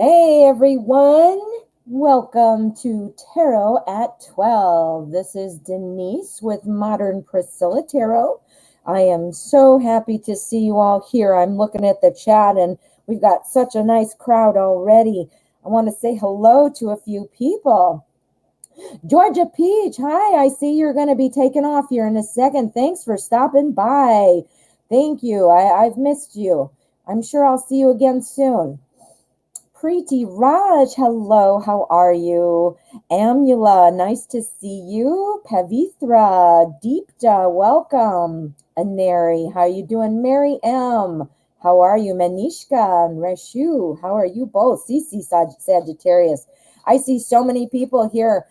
Hey everyone, welcome to Tarot at 12. This is Denise with Modern Priscilla Tarot. I am so happy to see you all here. I'm looking at the chat and we've got such a nice crowd already. I want to say hello to a few people. Georgia Peach, hi, I see you're going to be taking off here in a second. Thanks for stopping by. Thank you. I've missed you. I'm sure I'll see you again soon. Preeti Raj, hello, how are you? Amula, nice to see you. Pavithra, Deepta, welcome. Aneri, how are you doing? Mary M, how are you? Manishka and Reshu, how are you both? Cece Sagittarius, I see so many people here.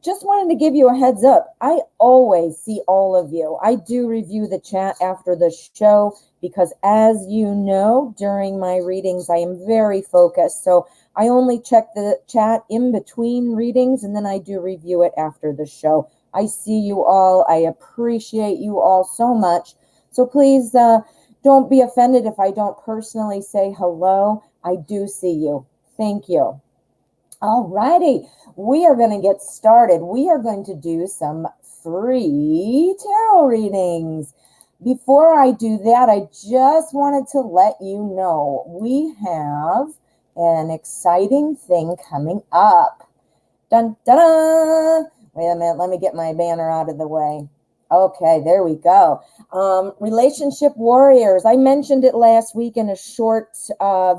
Just wanted to give you a heads up. I always see all of you. I do review the chat after the show because, as you know, during my readings, I am very focused. So I only check the chat in between readings and then I do review it after the show. I see you all. I appreciate you all so much. So please don't be offended if I don't personally say hello. I do see you. Thank you. All righty, we are going to get started. We are going to do some free tarot readings. Before I do that, I just wanted to let you know we have an exciting thing coming up. Dun, dun, dun. Wait a minute, let me get my banner out of the way. Okay, there we go. Relationship warriors. I mentioned it last week in a short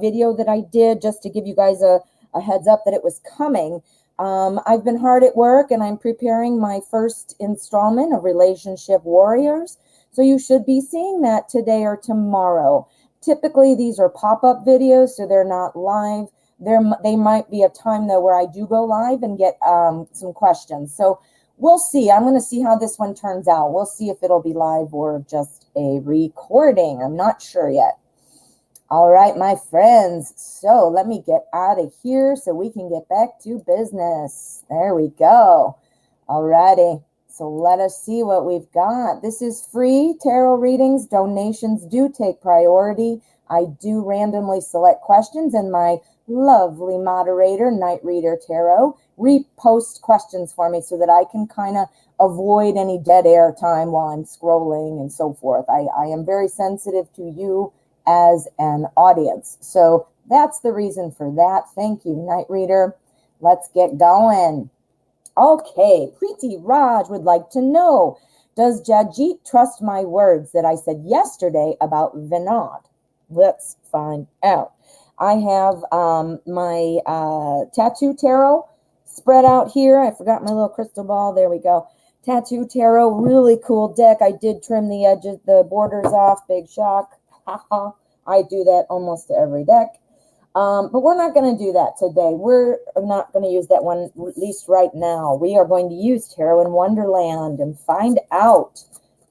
video that I did just to give you guys a heads up that it was coming. I've been hard at work and I'm preparing my first installment of Relationship Warriors. So you should be seeing that today or tomorrow. Typically, these are pop-up videos, so they're not live. They might be a time, though, where I do go live and get some questions. So we'll see. I'm going to see how this one turns out. We'll see if it'll be live or just a recording. I'm not sure yet. All right, my friends. So let me get out of here so we can get back to business. There we go. All righty. So let us see what we've got. This is free tarot readings. Donations do take priority. I do randomly select questions, and my lovely moderator, Night Reader Tarot, reposts questions for me so that I can kind of avoid any dead air time while I'm scrolling and so forth. I am very sensitive to you as an audience. So that's the reason for that. Thank you, Night Reader. Let's get going. Okay, Preeti Raj would like to know, does Jajit trust my words that I said yesterday about Vinod? Let's find out. I have my tattoo tarot spread out here. I forgot my little crystal ball. There we go. Tattoo tarot, really cool deck. I did trim the edges, the borders off. Big shock. I do that almost every deck. But we're not going to do that today. We're not going to use that one, at least right now. We are going to use Tarot in Wonderland and find out,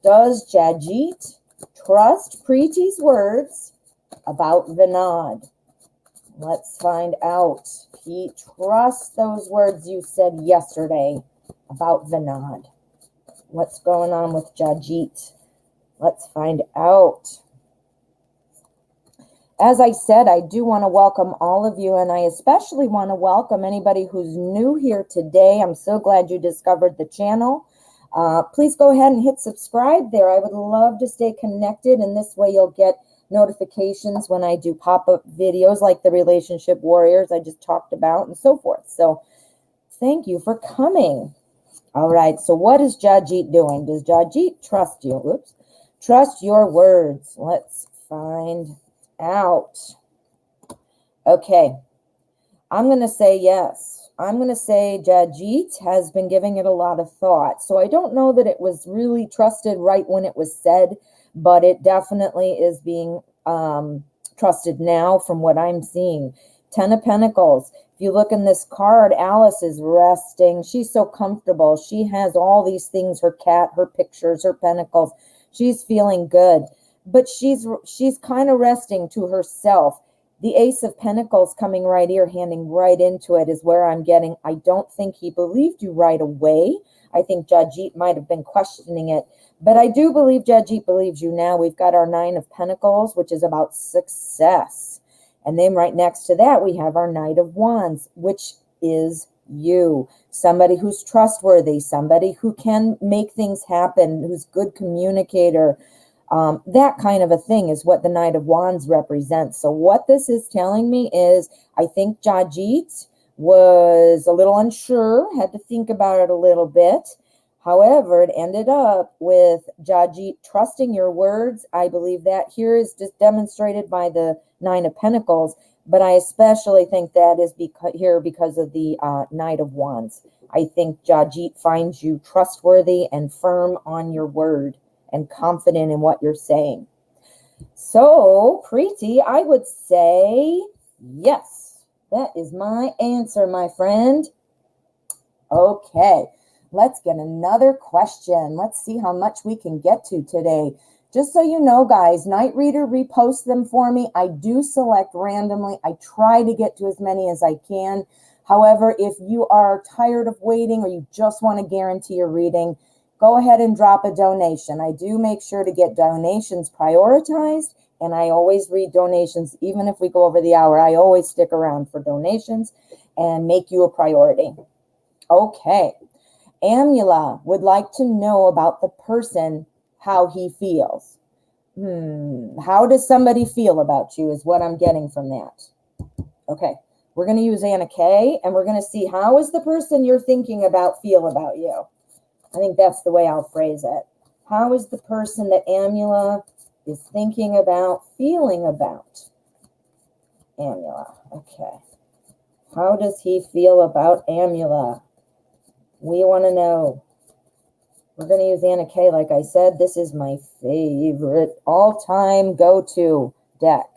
does Jajit trust Preeti's words about Vinod? Let's find out. He trusts those words you said yesterday about Vinod. What's going on with Jajit? Let's find out. As I said, I do want to welcome all of you, and I especially want to welcome anybody who's new here today. I'm so glad you discovered the channel. Please go ahead and hit subscribe there. I would love to stay connected, and this way you'll get notifications when I do pop-up videos like the Relationship Warriors I just talked about and so forth. So thank you for coming. All right, so what is Jajit doing? Does Jajit trust you? Oops. Trust your words. Let's find out. Okay, I'm going to say yes. I'm going to say Jajit has been giving it a lot of thought. So I don't know that it was really trusted right when it was said, but it definitely is being trusted now from what I'm seeing. 10 of Pentacles. If you look in this card, Alice is resting. She's so comfortable. She has all these things, her cat, her pictures, her pentacles. She's feeling good. But she's kind of resting to herself. The Ace of Pentacles coming right here, handing right into it is where I'm getting. I don't think he believed you right away. I think Jajit might have been questioning it. But I do believe Jajit believes you now. We've got our 9 of Pentacles, which is about success. And then right next to that, we have our Knight of Wands, which is you. Somebody who's trustworthy, somebody who can make things happen, who's good communicator. That kind of a thing is what the Knight of Wands represents. So what this is telling me is I think Judgement was a little unsure, had to think about it a little bit. However, it ended up with Judgement trusting your words. I believe that here is just demonstrated by the Nine of Pentacles, but I especially think that is because of the Knight of Wands. I think Judgement finds you trustworthy and firm on your word and confident in what you're saying. So, Preeti, I would say yes. That is my answer, my friend. Okay, let's get another question. Let's see how much we can get to today. Just so you know, guys, Night Reader reposts them for me. I do select randomly. I try to get to as many as I can. However, if you are tired of waiting or you just want to guarantee your reading, go ahead and drop a donation. I do make sure to get donations prioritized, and I always read donations. Even if we go over the hour, I always stick around for donations and make you a priority. Okay. Amula would like to know about the person, how he feels. How does somebody feel about you is what I'm getting from that. Okay. We're going to use Anna Kay, and we're going to see how is the person you're thinking about feel about you. I think that's the way I'll phrase it. How is the person that Amula is thinking about, feeling about Amula? Okay. How does he feel about Amula? We want to know. We're going to use Anna Kay, like I said. This is my favorite all-time go-to deck.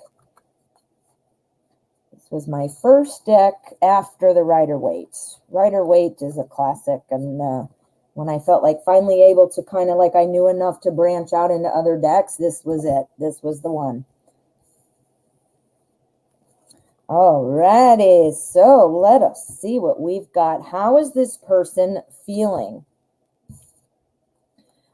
This was my first deck after the Rider-Waite. Rider-Waite is a classic, and when I felt like finally able to kind of like I knew enough to branch out into other decks, this was it. This was the one. Alrighty, so let us see what we've got. How is this person feeling?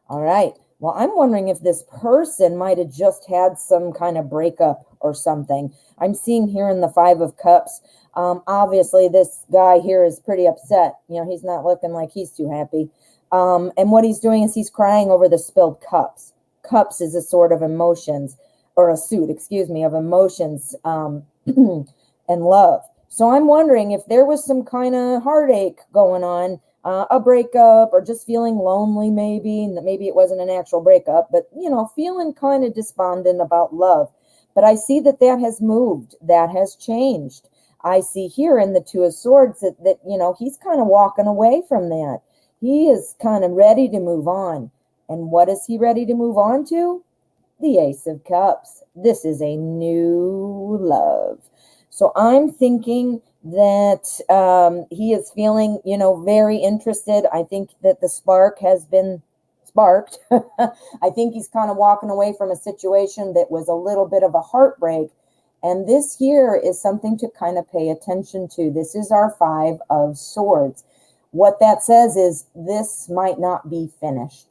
All right, well, I'm wondering if this person might have just had some kind of breakup or something. I'm seeing here in the Five of Cups, obviously this guy here is pretty upset. You know, he's not looking like he's too happy. And what he's doing is he's crying over the spilled cups. Cups is a sort of emotions, or a suit, excuse me, of emotions and love. So I'm wondering if there was some kind of heartache going on, a breakup, or just feeling lonely maybe. Maybe it wasn't an actual breakup, but, you know, feeling kind of despondent about love. But I see that that has moved. That has changed. I see here in the Two of Swords that you know, he's kind of walking away from that. He is kind of ready to move on. And what is he ready to move on to? The Ace of Cups. This is a new love. So I'm thinking that he is feeling, you know, very interested. I think that the spark has been sparked. I think he's kind of walking away from a situation that was a little bit of a heartbreak. And this here is something to kind of pay attention to. This is our Five of Swords. What that says is this might not be finished.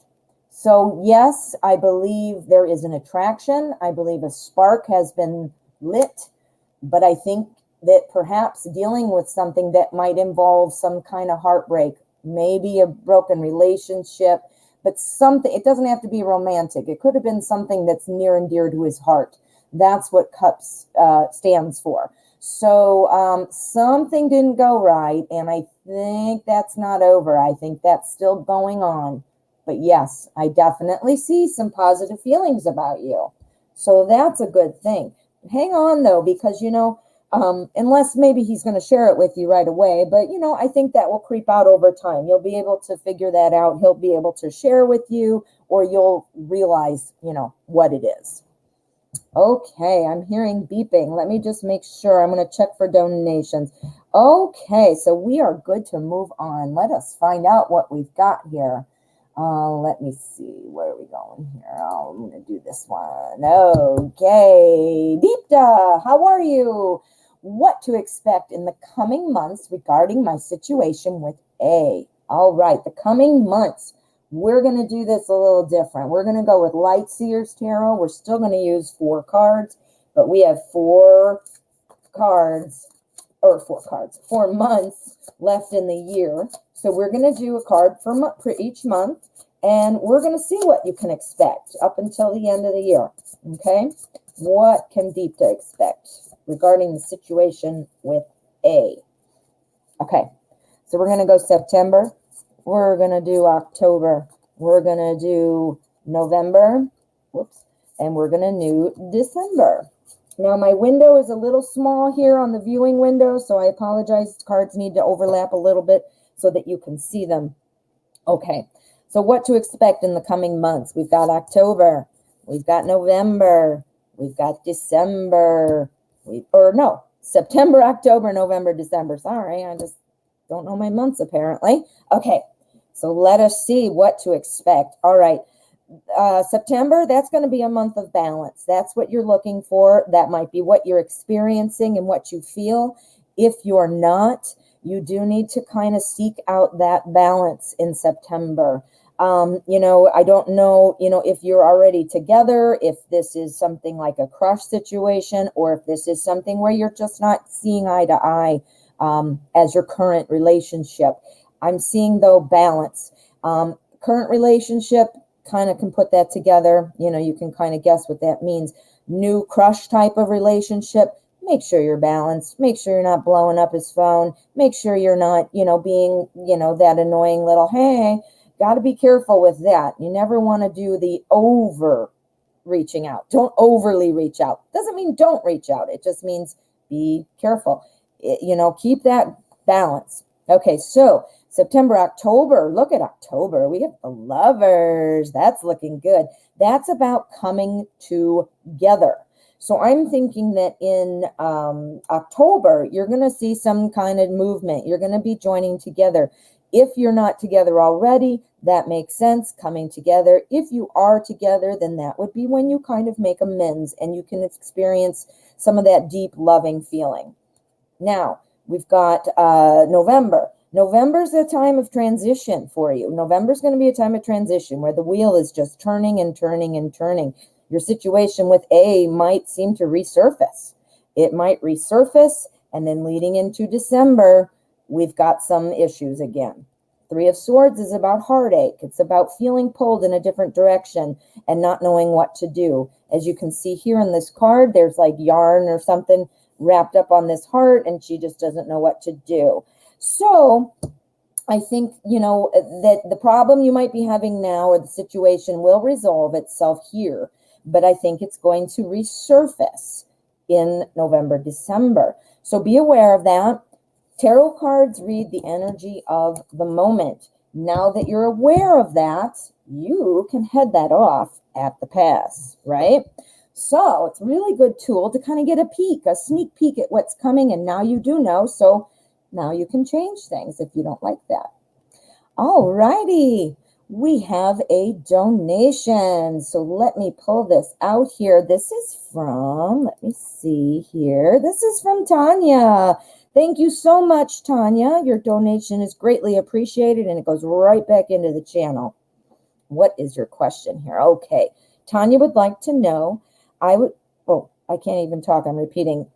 So yes, I believe there is an attraction. I believe a spark has been lit. But I think that perhaps dealing with something that might involve some kind of heartbreak, maybe a broken relationship, but something, it doesn't have to be romantic. It could have been something that's near and dear to his heart. That's what Cups stands for. So something didn't go right, and I think that's not over. I think that's still going on. But yes, I definitely see some positive feelings about you. So that's a good thing. Hang on, though, because, you know, unless maybe he's going to share it with you right away. But, you know, I think that will creep out over time. You'll be able to figure that out. He'll be able to share with you, or you'll realize, you know, what it is. Okay, I'm hearing beeping. Let me just make sure. I'm going to check for donations. Okay, so we are good to move on. Let us find out what we've got here. Let me see. Where are we going here? Oh, I'm going to do this one. Okay. Deepta, how are you? What to expect in the coming months regarding my situation with A. All right, the coming months. We're going to do this a little different. We're going to go with Light Seers Tarot. We're still going to use 4 cards, but we have 4 cards, or 4 months left in the year. So we're going to do a card for each month, and we're going to see what you can expect up until the end of the year. Okay? What can Deepta expect regarding the situation with A? Okay, so we're going to go September. We're going to do October. We're going to do November. Whoops. And we're going to do December. Now, my window is a little small here on the viewing window, so I apologize. Cards need to overlap a little bit so that you can see them. Okay, so what to expect in the coming months? We've got October. We've got November. We've got December. September, October, November, December. Sorry, I just don't know my months apparently. Okay, so let us see what to expect. All right. September, that's going to be a month of balance. That's what you're looking for. That might be what you're experiencing and what you feel. If you're not, you do need to kind of seek out that balance in September. I don't know, if you're already together, if this is something like a crush situation, or if this is something where you're just not seeing eye to eye as your current relationship. I'm seeing, though, balance. Current relationship, kind of can put that together. You can kind of guess what that means. New crush type of relationship. Make sure you're balanced. Make sure you're not blowing up his phone. Make sure you're not, being, that annoying little, hey, got to be careful with that. You never want to do the over reaching out. Don't overly reach out. Doesn't mean don't reach out. It just means be careful. Keep that balance. Okay, so September, October. Look at October. We have the Lovers. That's looking good. That's about coming together. So I'm thinking that in October, you're going to see some kind of movement. You're going to be joining together. If you're not together already, that makes sense, coming together. If you are together, then that would be when you kind of make amends and you can experience some of that deep loving feeling. Now, we've got November. November's a time of transition for you. November's going to be a time of transition where the wheel is just turning and turning and turning. Your situation with A might seem to resurface. It might resurface, and then leading into December, we've got some issues again. Three of Swords is about heartache. It's about feeling pulled in a different direction and not knowing what to do. As you can see here in this card, there's like yarn or something wrapped up on this heart, and she just doesn't know what to do. So I think, that the problem you might be having now, or the situation, will resolve itself here. But I think it's going to resurface in November, December. So be aware of that. Tarot cards read the energy of the moment. Now that you're aware of that, you can head that off at the pass, right? So it's a really good tool to kind of get a sneak peek at what's coming. And now you do know. So now you can change things if you don't like that. All righty. We have a donation. So let me pull this out here. This is from, let me see here. This is from Tanya. Thank you so much, Tanya. Your donation is greatly appreciated, and it goes right back into the channel. What is your question here? Okay. Tanya would like to know, I can't even talk. I'm repeating.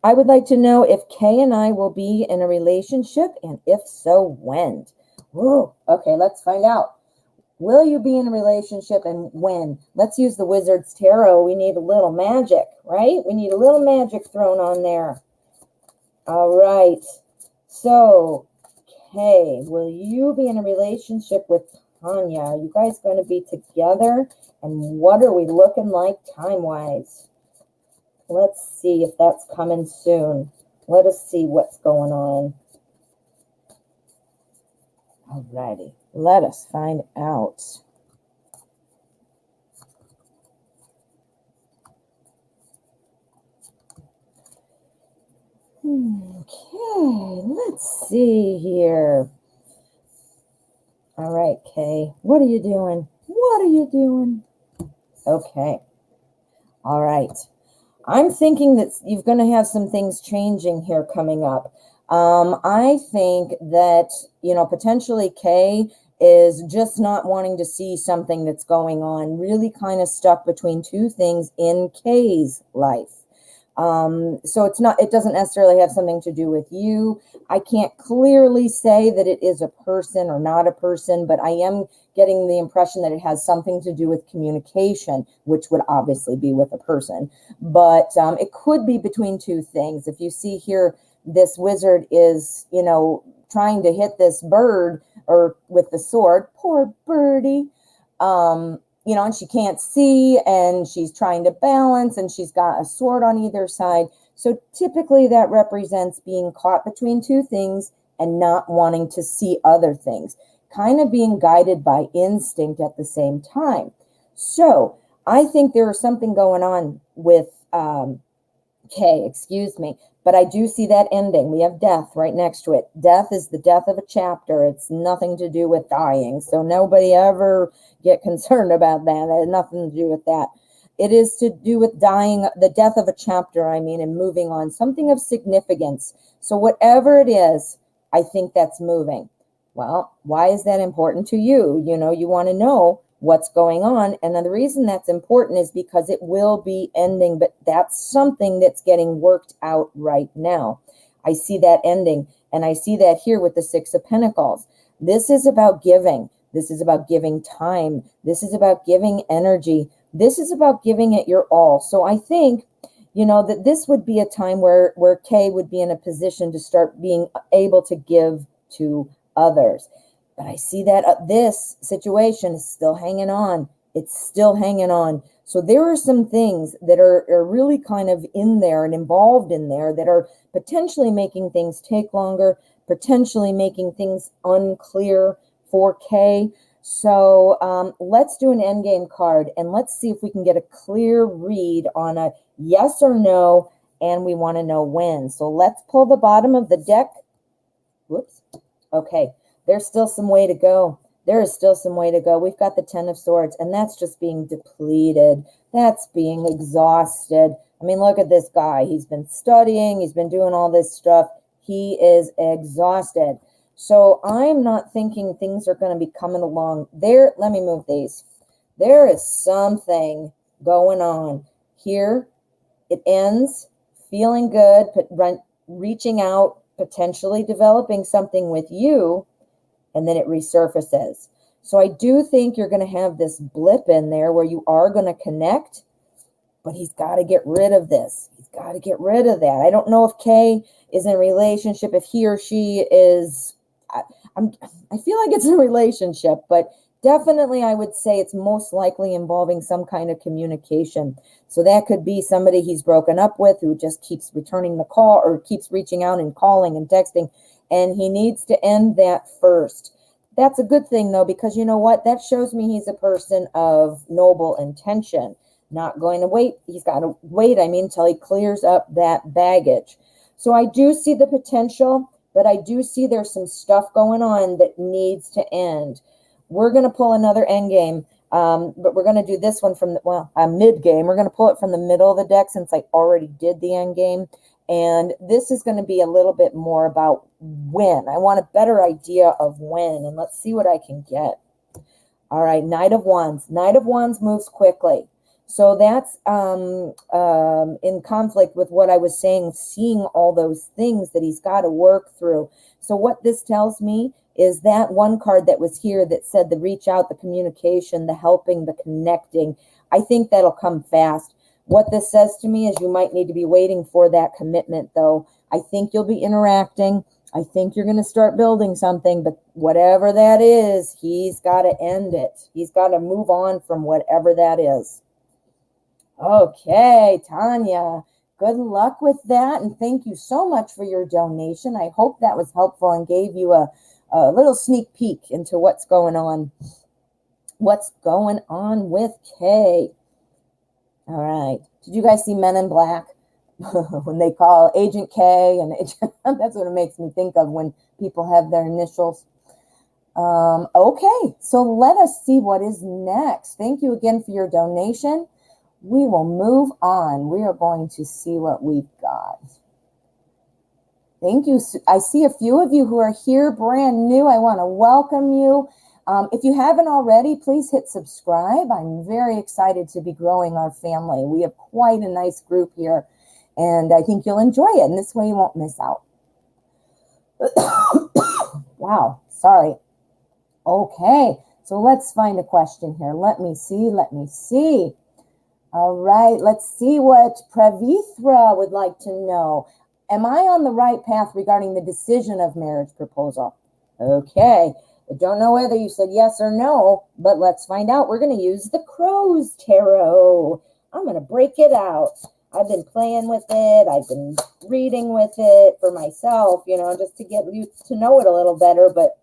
I would like to know if Kay and I will be in a relationship, and if so, when? Whoa. Okay, let's find out. Will you be in a relationship, and when? Let's use the Wizard's Tarot. We need a little magic, right? We need a little magic thrown on there. All right. So, Kay, will you be in a relationship with Tanya? Are you guys going to be together? And what are we looking like time-wise? Let's see if that's coming soon. Let us see what's going on. All righty. Let us find out. Okay, let's see here. All right, Kay, what are you doing? What are you doing? Okay. All right. I'm thinking that you're going to have some things changing here coming up. I think that, potentially Kay is just not wanting to see something that's going on, really kind of stuck between two things in Kay's life. So it doesn't necessarily have something to do with you. I can't clearly say that it is a person or not a person, but I am getting the impression that it has something to do with communication, which would obviously be with a person. But it could be between two things. If you see here, this wizard is, trying to hit this bird or with the sword. Poor birdie. And she can't see, and she's trying to balance, and she's got a sword on either side. So typically that represents being caught between two things and not wanting to see other things, kind of being guided by instinct at the same time. So I think there is something going on with K, excuse me. But I do see that ending. We have death right next to it. Death is the death of a chapter. It's nothing to do with dying. So nobody ever get concerned about that. It has nothing to do with that. It is to do with dying, the death of a chapter, and moving on. Something of significance. So whatever it is, I think that's moving. Well, why is that important to you? You want to know what's going on. And then the reason that's important is because it will be ending, but that's something that's getting worked out right now. I see that ending, and I see that here with the Six of Pentacles. This is about giving. This is about giving time. This is about giving energy. This is about giving it your all. So I think, that this would be a time where Kay would be in a position to start being able to give to others. But I see that this situation is still hanging on. It's still hanging on. So there are some things that are really kind of in there and involved in there that are potentially making things take longer, potentially making things unclear for Kay. So let's do an endgame card, and let's see if we can get a clear read on a yes or no, and we want to know when. So let's pull the bottom of the deck. Whoops. Okay. There's still some way to go. There is still some way to go. We've got the Ten of Swords, and that's just being depleted. That's being exhausted. Look at this guy. He's been studying. He's been doing all this stuff. He is exhausted. So I'm not thinking things are going to be coming along. Let me move these. There is something going on. Here, it ends, feeling good, reaching out, potentially developing something with you, and then it resurfaces. So I do think you're going to have this blip in there where you are going to connect, but he's got to get rid of this. He's got to get rid of that. I don't know if Kay is in a relationship, if he or she is, I feel like it's a relationship, but definitely I would say it's most likely involving some kind of communication. So that could be somebody he's broken up with who just keeps returning the call or keeps reaching out and calling and texting. And he needs to end that first. That's a good thing, though, because you know what? That shows me he's a person of noble intention. Not going to wait. He's got to wait, until he clears up that baggage. So I do see the potential, but I do see there's some stuff going on that needs to end. We're going to pull another end game, but we're going to do this one from mid game. We're going to pull it from the middle of the deck since I already did the end game. And this is going to be a little bit more about when. I want a better idea of when, and let's see what I can get. All right, Knight of Wands. Knight of Wands moves quickly. So that's in conflict with what I was saying, seeing all those things that he's got to work through. So what this tells me is that one card that was here that said the reach out, the communication, the helping, the connecting. I think that'll come fast. What this says to me is you might need to be waiting for that commitment, though. I think you'll be interacting. I think you're going to start building something, but whatever that is, he's got to end it. He's got to move on from whatever that is. Okay, Tanya, good luck with that, and thank you so much for your donation. I hope that was helpful and gave you a little sneak peek into what's going on. What's going on with Kay? All right. Did you guys see Men in Black? When they call Agent K and that's what it makes me think of when people have their initials. Okay, so let us see what is next. Thank you again for your donation. We will move on. We are going to see what we've got. Thank you. I see a few of you who are here brand new. I want to welcome you. If you haven't already, please hit subscribe. I'm very excited to be growing our family. We have quite a nice group here. And I think you'll enjoy it. And this way you won't miss out. Wow, sorry. Okay, so let's find a question here. Let me see. All right, let's see what Pravithra would like to know. Am I on the right path regarding the decision of marriage proposal? Okay, I don't know whether you said yes or no, but let's find out. We're going to use the Crow's Tarot. I'm going to break it out. I've been playing with it. I've been reading with it for myself, just to get you to know it a little better. But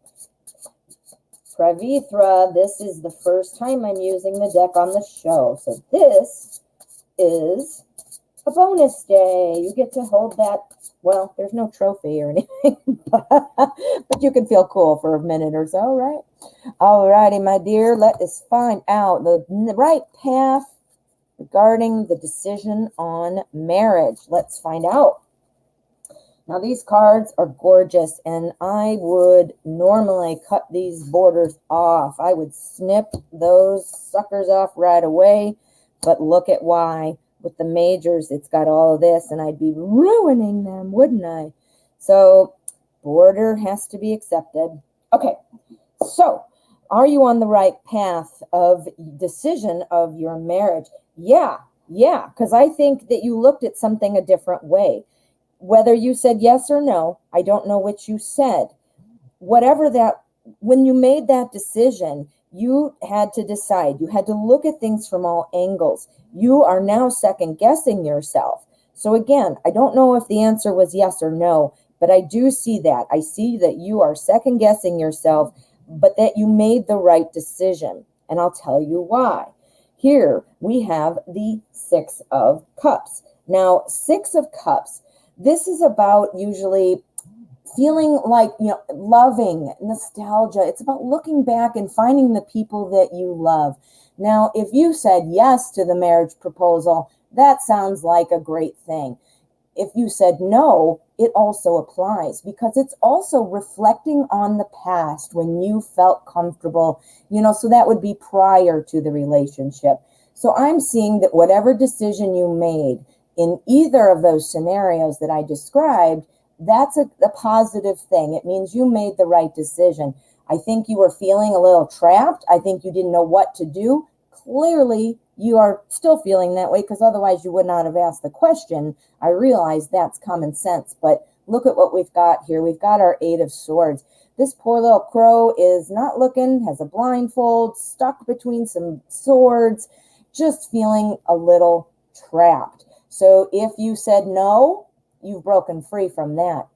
Pravithra, this is the first time I'm using the deck on the show. So this is a bonus day. You get to hold that. Well, there's no trophy or anything, but you can feel cool for a minute or so, right? All righty, my dear, let us find out the right path regarding the decision on marriage. Let's find out. Now, these cards are gorgeous, and I would normally cut these borders off. I would snip those suckers off right away, but look at why. With the majors, it's got all of this, and I'd be ruining them, wouldn't I? So, border has to be accepted. Okay, so are you on the right path of decision of your marriage? Yeah, because I think that you looked at something a different way. Whether you said yes or no, I don't know what you said. Whatever that, when you made that decision, you had to decide. You had to look at things from all angles. You are now second guessing yourself. So again, I don't know if the answer was yes or no, but I do see that. I see that you are second guessing yourself, but that you made the right decision. And I'll tell you why. Here we have the Six of Cups. Now, Six of Cups, this is about usually feeling like, loving, nostalgia. It's about looking back and finding the people that you love. Now, if you said yes to the marriage proposal, that sounds like a great thing. If you said no, it also applies because it's also reflecting on the past when you felt comfortable, so that would be prior to the relationship. So I'm seeing that whatever decision you made in either of those scenarios that I described, that's a positive thing. It means you made the right decision. I think you were feeling a little trapped. I think you didn't know what to do. Clearly, you are still feeling that way because otherwise you would not have asked the question. I realize that's common sense, but look at what we've got here. We've got our Eight of Swords. This poor little crow is not looking, has a blindfold, stuck between some swords, just feeling a little trapped. So if you said no, you've broken free from that.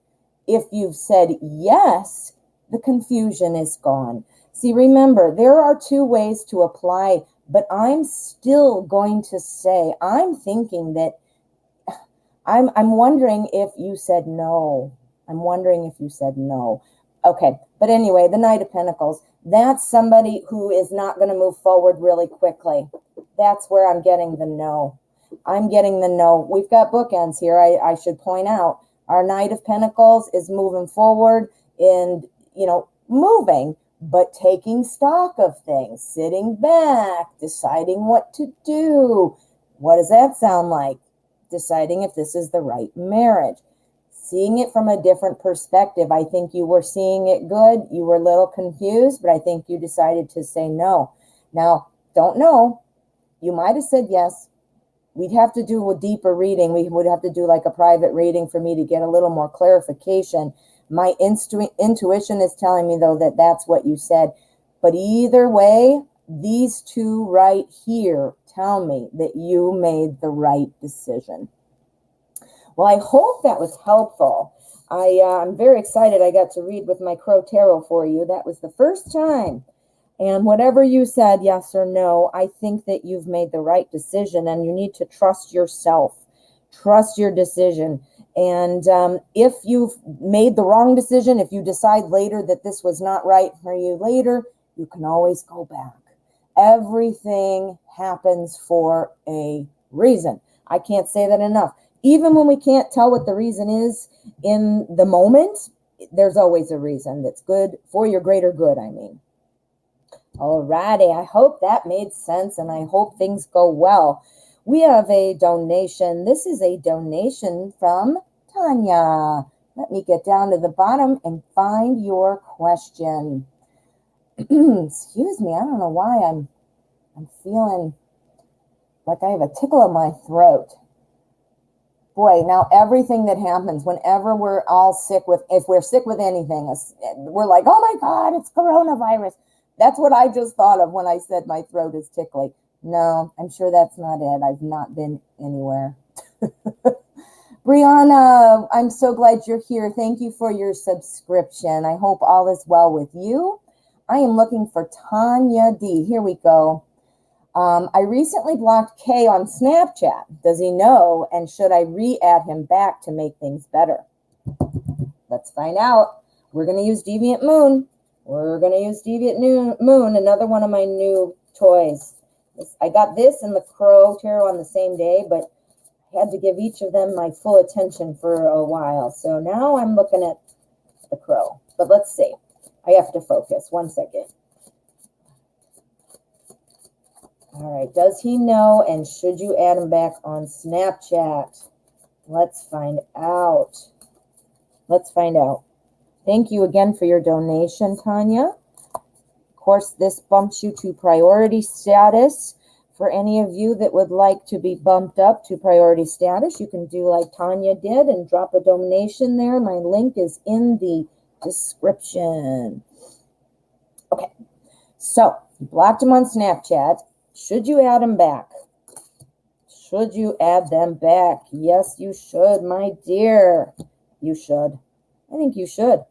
If you've said yes, the confusion is gone. See, remember, there are two ways to apply, but I'm still going to say, I'm thinking that I'm wondering if you said no. I'm wondering if you said no. Okay, but anyway, the Knight of Pentacles, that's somebody who is not going to move forward really quickly. That's where I'm getting the no. I'm getting the no. We've got bookends here. I should point out our Knight of Pentacles is moving forward and, moving, but taking stock of things, sitting back, deciding what to do. What does that sound like? Deciding if this is the right marriage. Seeing it from a different perspective. I think you were seeing it good. You were a little confused, but I think you decided to say no. Now, don't know. You might have said yes. We'd have to do a deeper reading. We would have to do like a private reading for me to get a little more clarification. My intuition is telling me, though, that that's what you said. But either way, these two right here tell me that you made the right decision. Well, I hope that was helpful. I'm very excited I got to read with my Crow Tarot for you. That was the first time. And whatever you said, yes or no, I think that you've made the right decision and you need to trust yourself. Trust your decision. And if you've made the wrong decision, if you decide later that this was not right for you later, you can always go back. Everything happens for a reason. I can't say that enough. Even when we can't tell what the reason is in the moment, there's always a reason that's good for your greater good, I mean. Alrighty, I hope that made sense and I hope things go well. We have a donation. This is a donation from Tanya. Let me get down to the bottom and find your question. Excuse me, I don't know why I'm feeling like I have a tickle in my throat. Boy, now everything that happens whenever we're all sick with, if we're sick with anything, we're like, oh my God, it's coronavirus. That's what I just thought of when I said my throat is tickly. No, I'm sure that's not it. I've not been anywhere. Brianna, I'm so glad you're here. Thank you for your subscription. I hope all is well with you. I am looking for Tanya D. Here we go. I recently blocked Kay on Snapchat. Does he know? And should I re-add him back to make things better? Let's find out. We're going to use Deviant Moon. We're going to use Deviant Moon, another one of my new toys. I got this and the Crow Tarot on the same day, but I had to give each of them my full attention for a while. So now I'm looking at the Crow. But let's see. I have to focus. 1 second. All right. Does he know, and should you add him back on Snapchat? Let's find out. Let's find out. Thank you again for your donation, Tanya. Of course, this bumps you to priority status. For any of you that would like to be bumped up to priority status, you can do like Tanya did and drop a donation there. My link is in the description. Okay, so you blocked him on Snapchat. Should you add him back? Should you add them back? Yes, you should, my dear. You should. I think you should.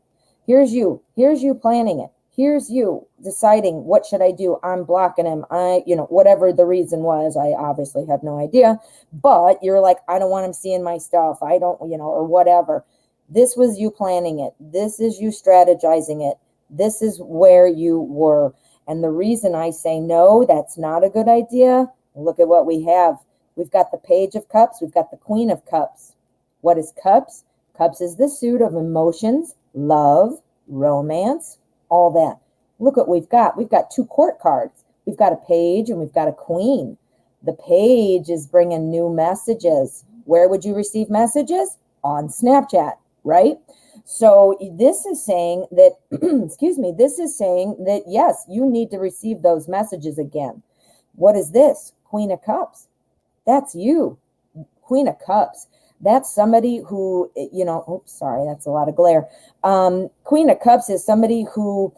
Here's you. Here's you planning it. Here's you deciding, what should I do? I'm blocking him. Whatever the reason was, I obviously have no idea. But you're like, I don't want him seeing my stuff. I don't, or whatever. This was you planning it. This is you strategizing it. This is where you were. And the reason I say no, that's not a good idea. Look at what we have. We've got the Page of Cups. We've got the Queen of Cups. What is Cups? Cups is the suit of emotions, love, romance, all that. Look what we've got. We've got 2 court cards. We've got a Page and we've got a Queen. The Page is bringing new messages. Where would you receive messages? On Snapchat, right? So this is saying that, excuse me, this is saying that, yes, you need to receive those messages again. What is this? Queen of Cups. That's you. Queen of Cups. That's somebody who, oops, sorry, that's a lot of glare. Queen of Cups is somebody who,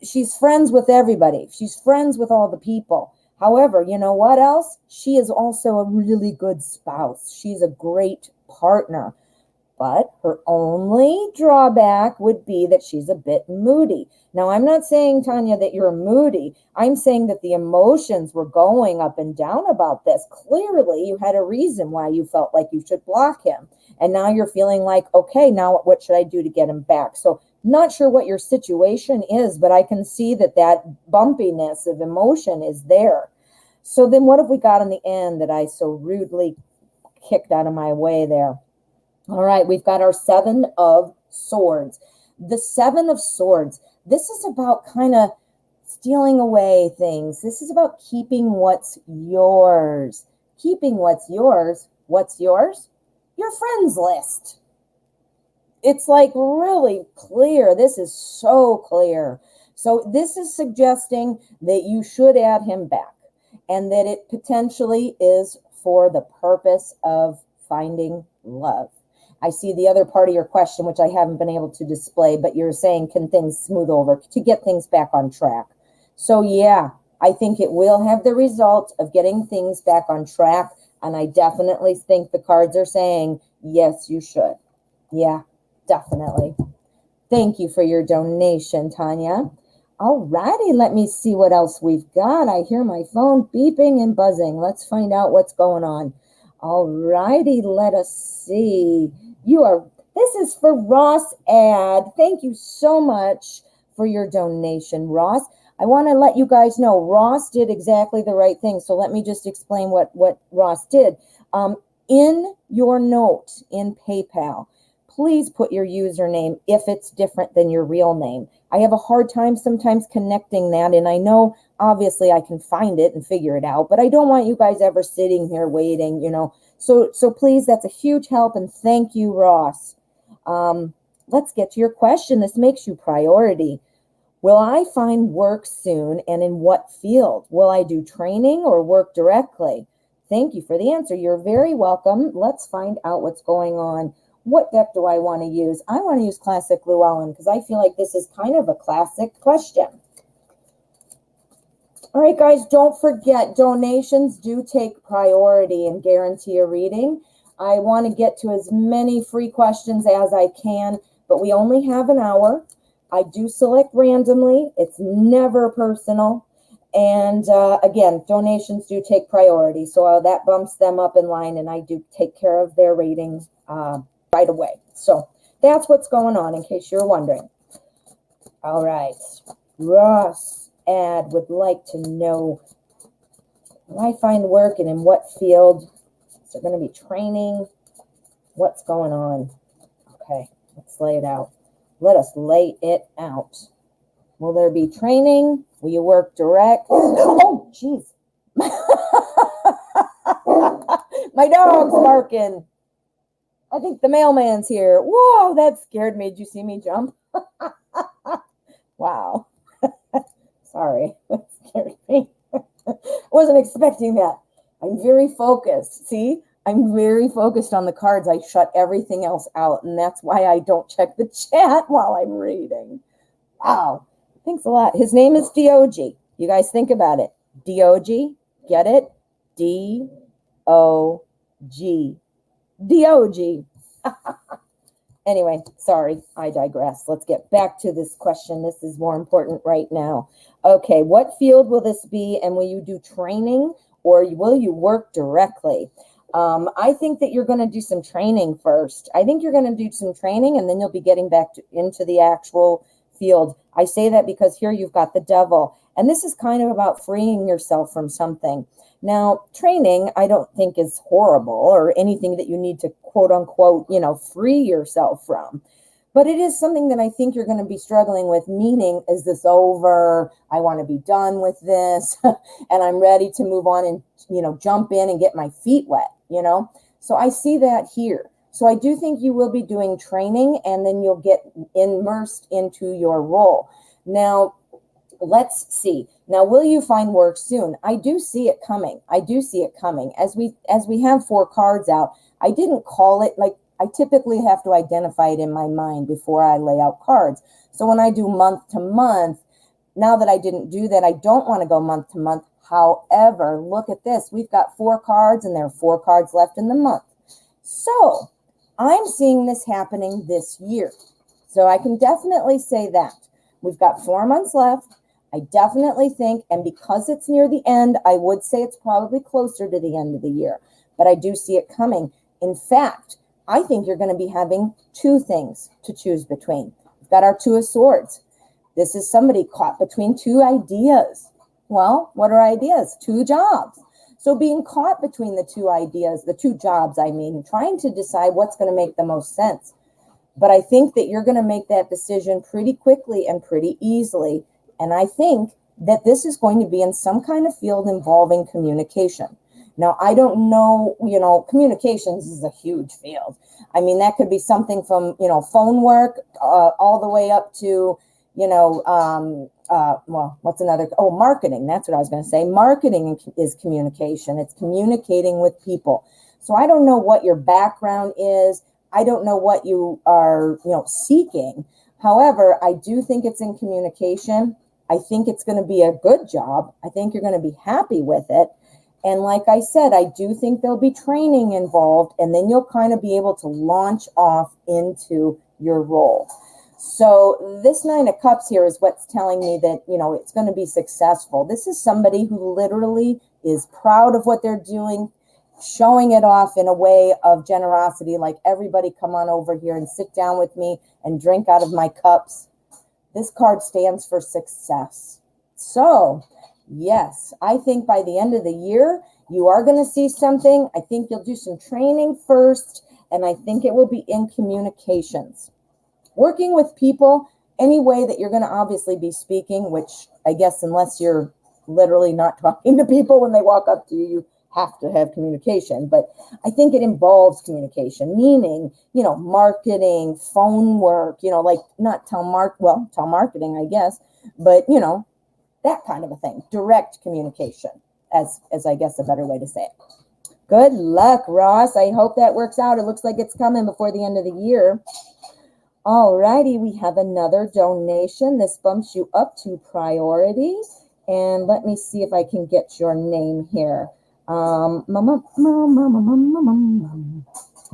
she's friends with everybody. She's friends with all the people. However, you know what else? She is also a really good spouse. She's a great partner. But her only drawback would be that she's a bit moody. Now, I'm not saying, Tanya, that you're moody. I'm saying that the emotions were going up and down about this. Clearly, you had a reason why you felt like you should block him. And now you're feeling like, okay, now what should I do to get him back? So not sure what your situation is, but I can see that bumpiness of emotion is there. So then what have we got in the end that I so rudely kicked out of my way there? All right, we've got our 7 of Swords. The 7 of Swords, this is about kind of stealing away things. This is about keeping what's yours. Keeping what's yours. What's yours? Your friends list. It's like really clear. This is so clear. So this is suggesting that you should add him back and that it potentially is for the purpose of finding love. I see the other part of your question, which I haven't been able to display, but you're saying, can things smooth over to get things back on track? So yeah, I think it will have the result of getting things back on track. And I definitely think the cards are saying, yes, you should. Yeah, definitely. Thank you for your donation, Tanya. All righty, let me see what else we've got. I hear my phone beeping and buzzing. Let's find out what's going on. All righty, let us see. This is for Ross Ad. Thank you so much for your donation, Ross. I want to let you guys know Ross did exactly the right thing. So let me just explain what Ross did. In your note in PayPal, please put your username if it's different than your real name. I have a hard time sometimes connecting that, and I know obviously I can find it and figure it out, but I don't want you guys ever sitting here waiting, So please, that's a huge help, and thank you, Ross. Let's get to your question. This makes you priority. Will I find work soon, and in what field? Will I do training or work directly? Thank you for the answer. You're very welcome. Let's find out what's going on. What deck do I want to use? I want to use Classic Llewellyn because I feel like this is kind of a classic question. All right, guys, don't forget, donations do take priority and guarantee a reading. I want to get to as many free questions as I can, but we only have an hour. I do select randomly. It's never personal. And again, donations do take priority. So that bumps them up in line, and I do take care of their ratings right away. So that's what's going on, in case you're wondering. All right. Ross Ad would like to know, will I find work, and in what field? Is there going to be training? What's going on? Okay, let's lay it out. Let us lay it out. Will there be training? Will you work direct? Oh, jeez. My dog's barking. I think the mailman's here. Whoa, that scared me. Did you see me jump? Wow. Sorry, that scared me. Wasn't expecting that. I'm very focused. See? I'm very focused on the cards. I shut everything else out, and that's why I don't check the chat while I'm reading. Wow. Thanks a lot. His name is D-O-G. You guys think about it. D-O-G. Get it? D-O-G. D-O-G. Anyway, sorry, I digress. Let's get back to this question. This is more important right now. Okay, what field will this be, and will you do training, or will you work directly? I think that you're going to do some training first. I think you're going to do some training, and then you'll be getting back into the actual field. I say that because here you've got the devil, and this is kind of about freeing yourself from something. Now, training, I don't think is horrible or anything that you need to quote unquote, free yourself from. But it is something that I think you're going to be struggling with, meaning, is this over? I want to be done with this and I'm ready to move on and, jump in and get my feet wet, So I see that here. So I do think you will be doing training, and then you'll get immersed into your role. Now, let's see. Now, will you find work soon? I do see it coming. I do see it coming. As we have 4 cards out, I didn't call it, like, I typically have to identify it in my mind before I lay out cards. So when I do month to month, now that I didn't do that, I don't want to go month to month. However, look at this. We've got 4 cards, and there are 4 cards left in the month. So I'm seeing this happening this year. So I can definitely say that. We've got 4 months left. I definitely think, and because it's near the end, I would say it's probably closer to the end of the year, but I do see it coming. In fact, I think you're going to be having 2 things to choose between. We've got our 2 of Swords. This is somebody caught between 2 ideas. Well, what are ideas? 2 jobs. So being caught between the 2 ideas, the 2 jobs, trying to decide what's going to make the most sense. But I think that you're going to make that decision pretty quickly and pretty easily. And I think that this is going to be in some kind of field involving communication. Now, I don't know, communications is a huge field. That could be something from, phone work all the way up to, what's another? Oh, marketing. That's what I was going to say. Marketing is communication. It's communicating with people. So I don't know what your background is. I don't know what you are, seeking. However, I do think it's in communication. I think it's going to be a good job. I think you're going to be happy with it. And like I said, I do think there'll be training involved, and then you'll kind of be able to launch off into your role. So this 9 of Cups here is what's telling me that, it's going to be successful. This is somebody who literally is proud of what they're doing, showing it off in a way of generosity, like, everybody come on over here and sit down with me and drink out of my cups. This card stands for success. So, yes, I think by the end of the year, you are going to see something. I think you'll do some training first, and I think it will be in communications. Working with people, any way that you're going to obviously be speaking, which I guess unless you're literally not talking to people when they walk up to you. You have to have communication, but I think it involves communication, meaning, marketing, phone work, like not telemarketing, I guess, but, that kind of a thing, direct communication as I guess a better way to say it. Good luck, Ross. I hope that works out. It looks like it's coming before the end of the year. All righty, we have another donation. This bumps you up to priority. And let me see if I can get your name here.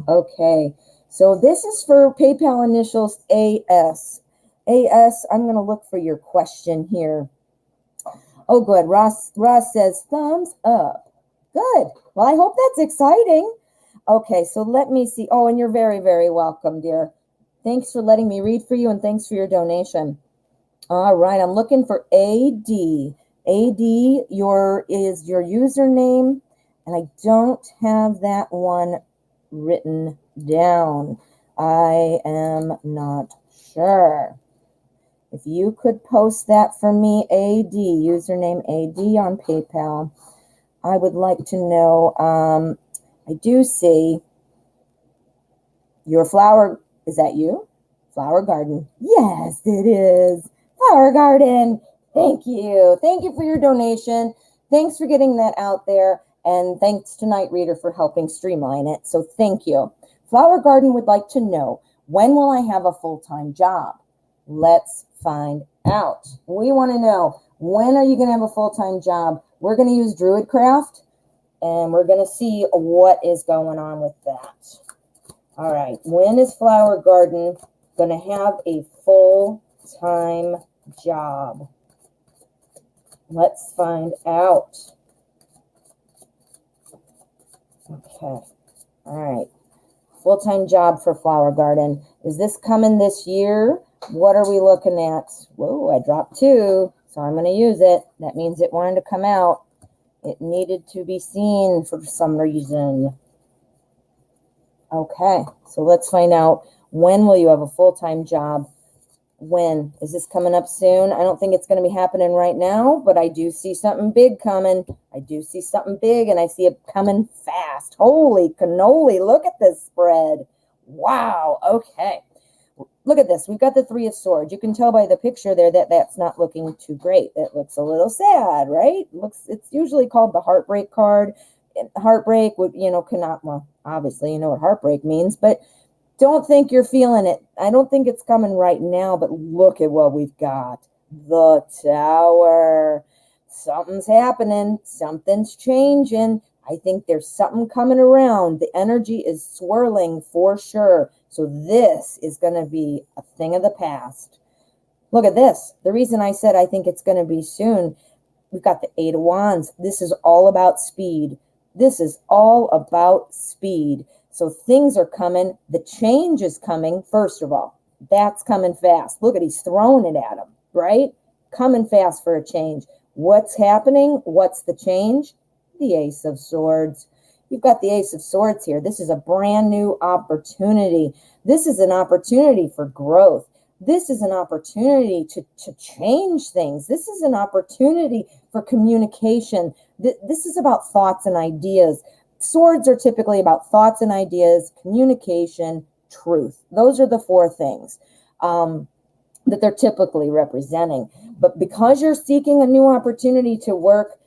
Okay, so this is for PayPal initials AS. AS, I'm going to look for your question here. Oh, good. Ross says thumbs up. Good. Well, I hope that's exciting. Okay, so let me see. Oh, and you're very, very welcome, dear. Thanks for letting me read for you, and thanks for your donation. All right, I'm looking for AD. AD, is your username, and I don't have that one written down. I am not sure. If you could post that for me, AD, username AD on PayPal, I would like to know. I do see your flower. Is that you? Flower Garden. Yes, it is. Flower Garden. Thank you. Thank you for your donation. Thanks for getting that out there. And thanks to Night Reader for helping streamline it. So thank you. Flower Garden would like to know, when will I have a full-time job? Let's find out. We want to know, when are you going to have a full-time job? We're going to use Druidcraft, and we're going to see what is going on with that. All right. When is Flower Garden going to have a full-time job? Let's find out. Okay. All right. Full-time job for Flower Garden. Is this coming this year? What are we looking at? Whoa, I dropped 2, so I'm going to use it. That means it wanted to come out. It needed to be seen for some reason. Okay, so let's find out, when will you have a full-time job? When? Is this coming up soon? I don't think it's going to be happening right now, but I do see something big coming. I do see something big, and I see it coming fast. Holy cannoli, look at this spread. Wow, okay. Look at this. We've got the 3 of Swords. You can tell by the picture there that that's not looking too great. It looks a little sad, right? It's usually called the heartbreak card. Heartbreak would, cannot, well, obviously you know what heartbreak means, but don't think you're feeling it. I don't think it's coming right now, but look at what we've got. The Tower. Something's happening. Something's changing. I think there's something coming around. The energy is swirling for sure. So this is going to be a thing of the past. Look at this. The reason I said I think it's going to be soon, we've got the 8 of Wands. This is all about speed. This is all about speed. So things are coming. The change is coming, first of all. That's coming fast. Look at, he's throwing it at him, right? Coming fast for a change. What's happening? What's the change? The Ace of Swords. You've got the Ace of Swords here. This is a brand new opportunity. This is an opportunity for growth. This is an opportunity to change things. This is an opportunity for communication. This is about thoughts and ideas. Swords are typically about thoughts and ideas, communication, truth. Those are the 4 things that they're typically representing. But because you're seeking a new opportunity to work,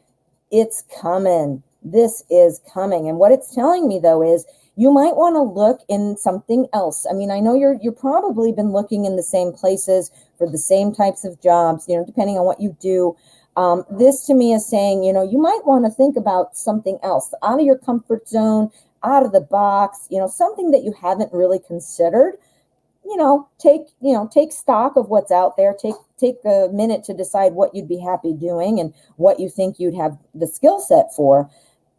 it's coming. This is coming. And what it's telling me, though, is you might want to look in something else. I mean, I know you're probably been looking in the same places for the same types of jobs, depending on what you do. This to me is saying, you might want to think about something else, out of your comfort zone, out of the box, something that you haven't really considered. Take stock of what's out there. Take a minute to decide what you'd be happy doing and what you think you'd have the skill set for.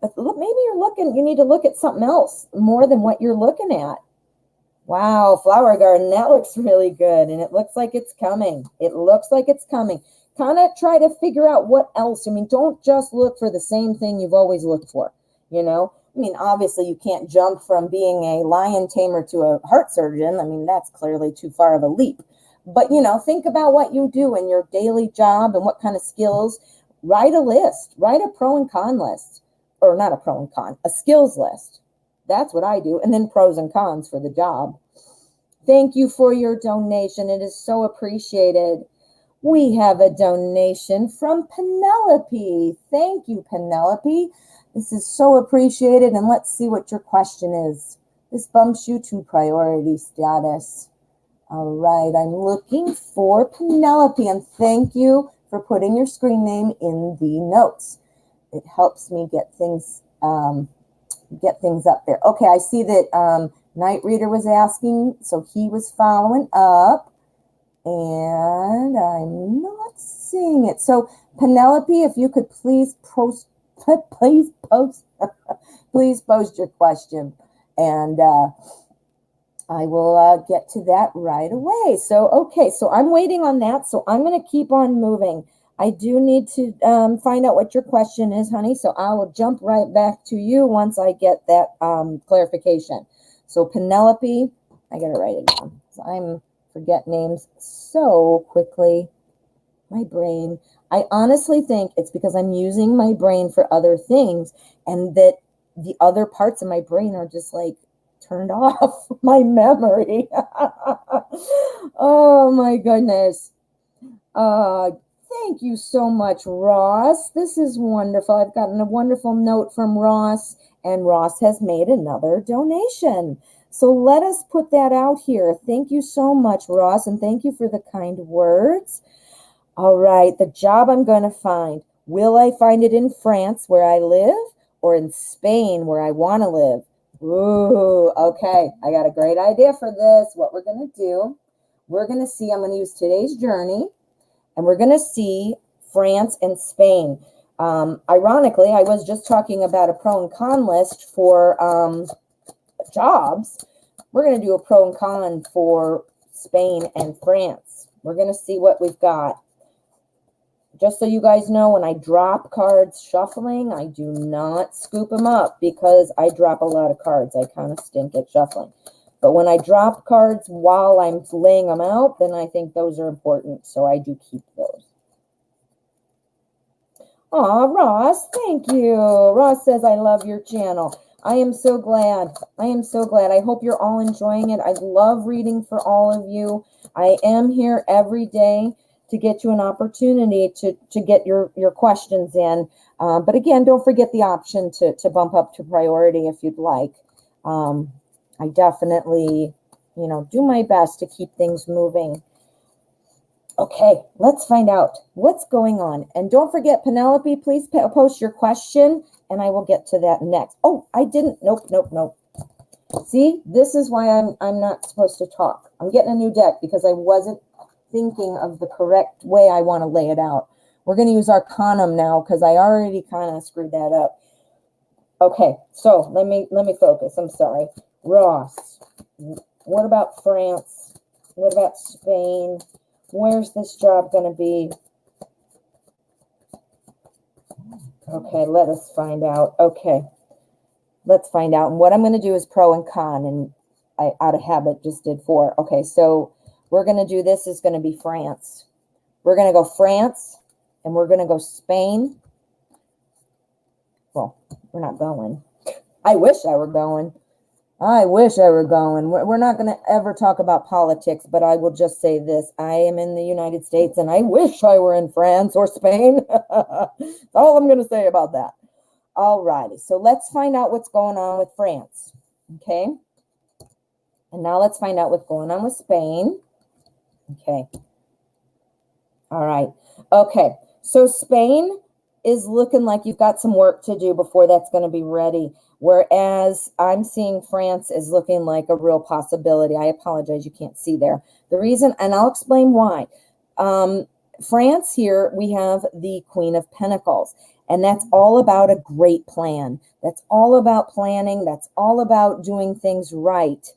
But maybe you need to look at something else more than what you're looking at. Wow, Flower Garden, that looks really good. And it looks like it's coming. It looks like it's coming. Kind of try to figure out what else. I mean, don't just look for the same thing you've always looked for, I mean, obviously you can't jump from being a lion tamer to a heart surgeon. I mean, that's clearly too far of a leap. But, think about what you do in your daily job and what kind of skills. write a list, write a pro and con list, or not a pro and con, a skills list. That's what I do. And then pros and cons for the job. Thank you for your donation. It is so appreciated. We have a donation from Penelope. Thank you, Penelope. This is so appreciated. And let's see what your question is. This bumps you to priority status. All right, I'm looking for Penelope, and thank you for putting your screen name in the notes. It helps me get things up there. Okay, I see that Night Reader was asking, so he was following up, and I'm not seeing it. So Penelope, if you could please post your question, and I will get to that right away. So, okay, so I'm waiting on that. So I'm going to keep on moving. I do need to find out what your question is, honey. So I will jump right back to you once I get that clarification. So Penelope, I got to write it down. So I'm forget names so quickly. My brain. I honestly think it's because I'm using my brain for other things, and that the other parts of my brain are just like turned off. My memory. Oh my goodness. Thank you so much, Ross. This is wonderful. I've gotten a wonderful note from Ross, and Ross has made another donation. So let us put that out here. Thank you so much, Ross, and thank you for the kind words. All right, the job I'm going to find. Will I find it in France, where I live, or in Spain, where I want to live? Ooh, okay. I got a great idea for this. What we're going to do, we're going to see, I'm going to use today's journey, and we're going to see France and Spain. Ironically, I was just talking about a pro and con list for jobs. We're going to do a pro and con for Spain and France. We're going to see what we've got. Just so you guys know, when I drop cards shuffling, I do not scoop them up because I drop a lot of cards. I kind of stink at shuffling. But when I drop cards while I'm laying them out, then I think those are important. So I do keep those. Aw, Ross, thank you. Ross says, I love your channel. I am so glad. I am so glad. I hope you're all enjoying it. I love reading for all of you. I am here every day to get you an opportunity to get your questions in. But again, don't forget the option to bump up to priority if you'd like. I definitely, do my best to keep things moving. Okay, let's find out what's going on. And don't forget, Penelope, please post your question, and I will get to that next. Oh, I didn't. Nope. See, this is why I'm not supposed to talk. I'm getting a new deck because I wasn't thinking of the correct way I want to lay it out. We're going to use Arcanum now because I already kind of screwed that up. Okay, so let me focus. I'm sorry. Ross, what about France? What about Spain? Where's this job going to be? Okay, let us find out. Okay, let's find out. And what I'm going to do is pro and con, and I, out of habit, just did 4. Okay, so we're going to do this is going to be France. We're going to go France, and we're going to go Spain. Well, we're not going. I wish I were going. We're not going to ever talk about politics, but I will just say this. I am in the United States, and I wish I were in France or Spain. That's all I'm going to say about that. All righty. So let's find out what's going on with France. Okay. And now let's find out what's going on with Spain. Okay. All right. Okay. So Spain is looking like you've got some work to do before that's going to be ready. Whereas I'm seeing France is looking like a real possibility. I apologize, you can't see there. The reason, and I'll explain why. France here, we have the Queen of Pentacles, and that's all about a great plan. That's all about planning. That's all about doing things right.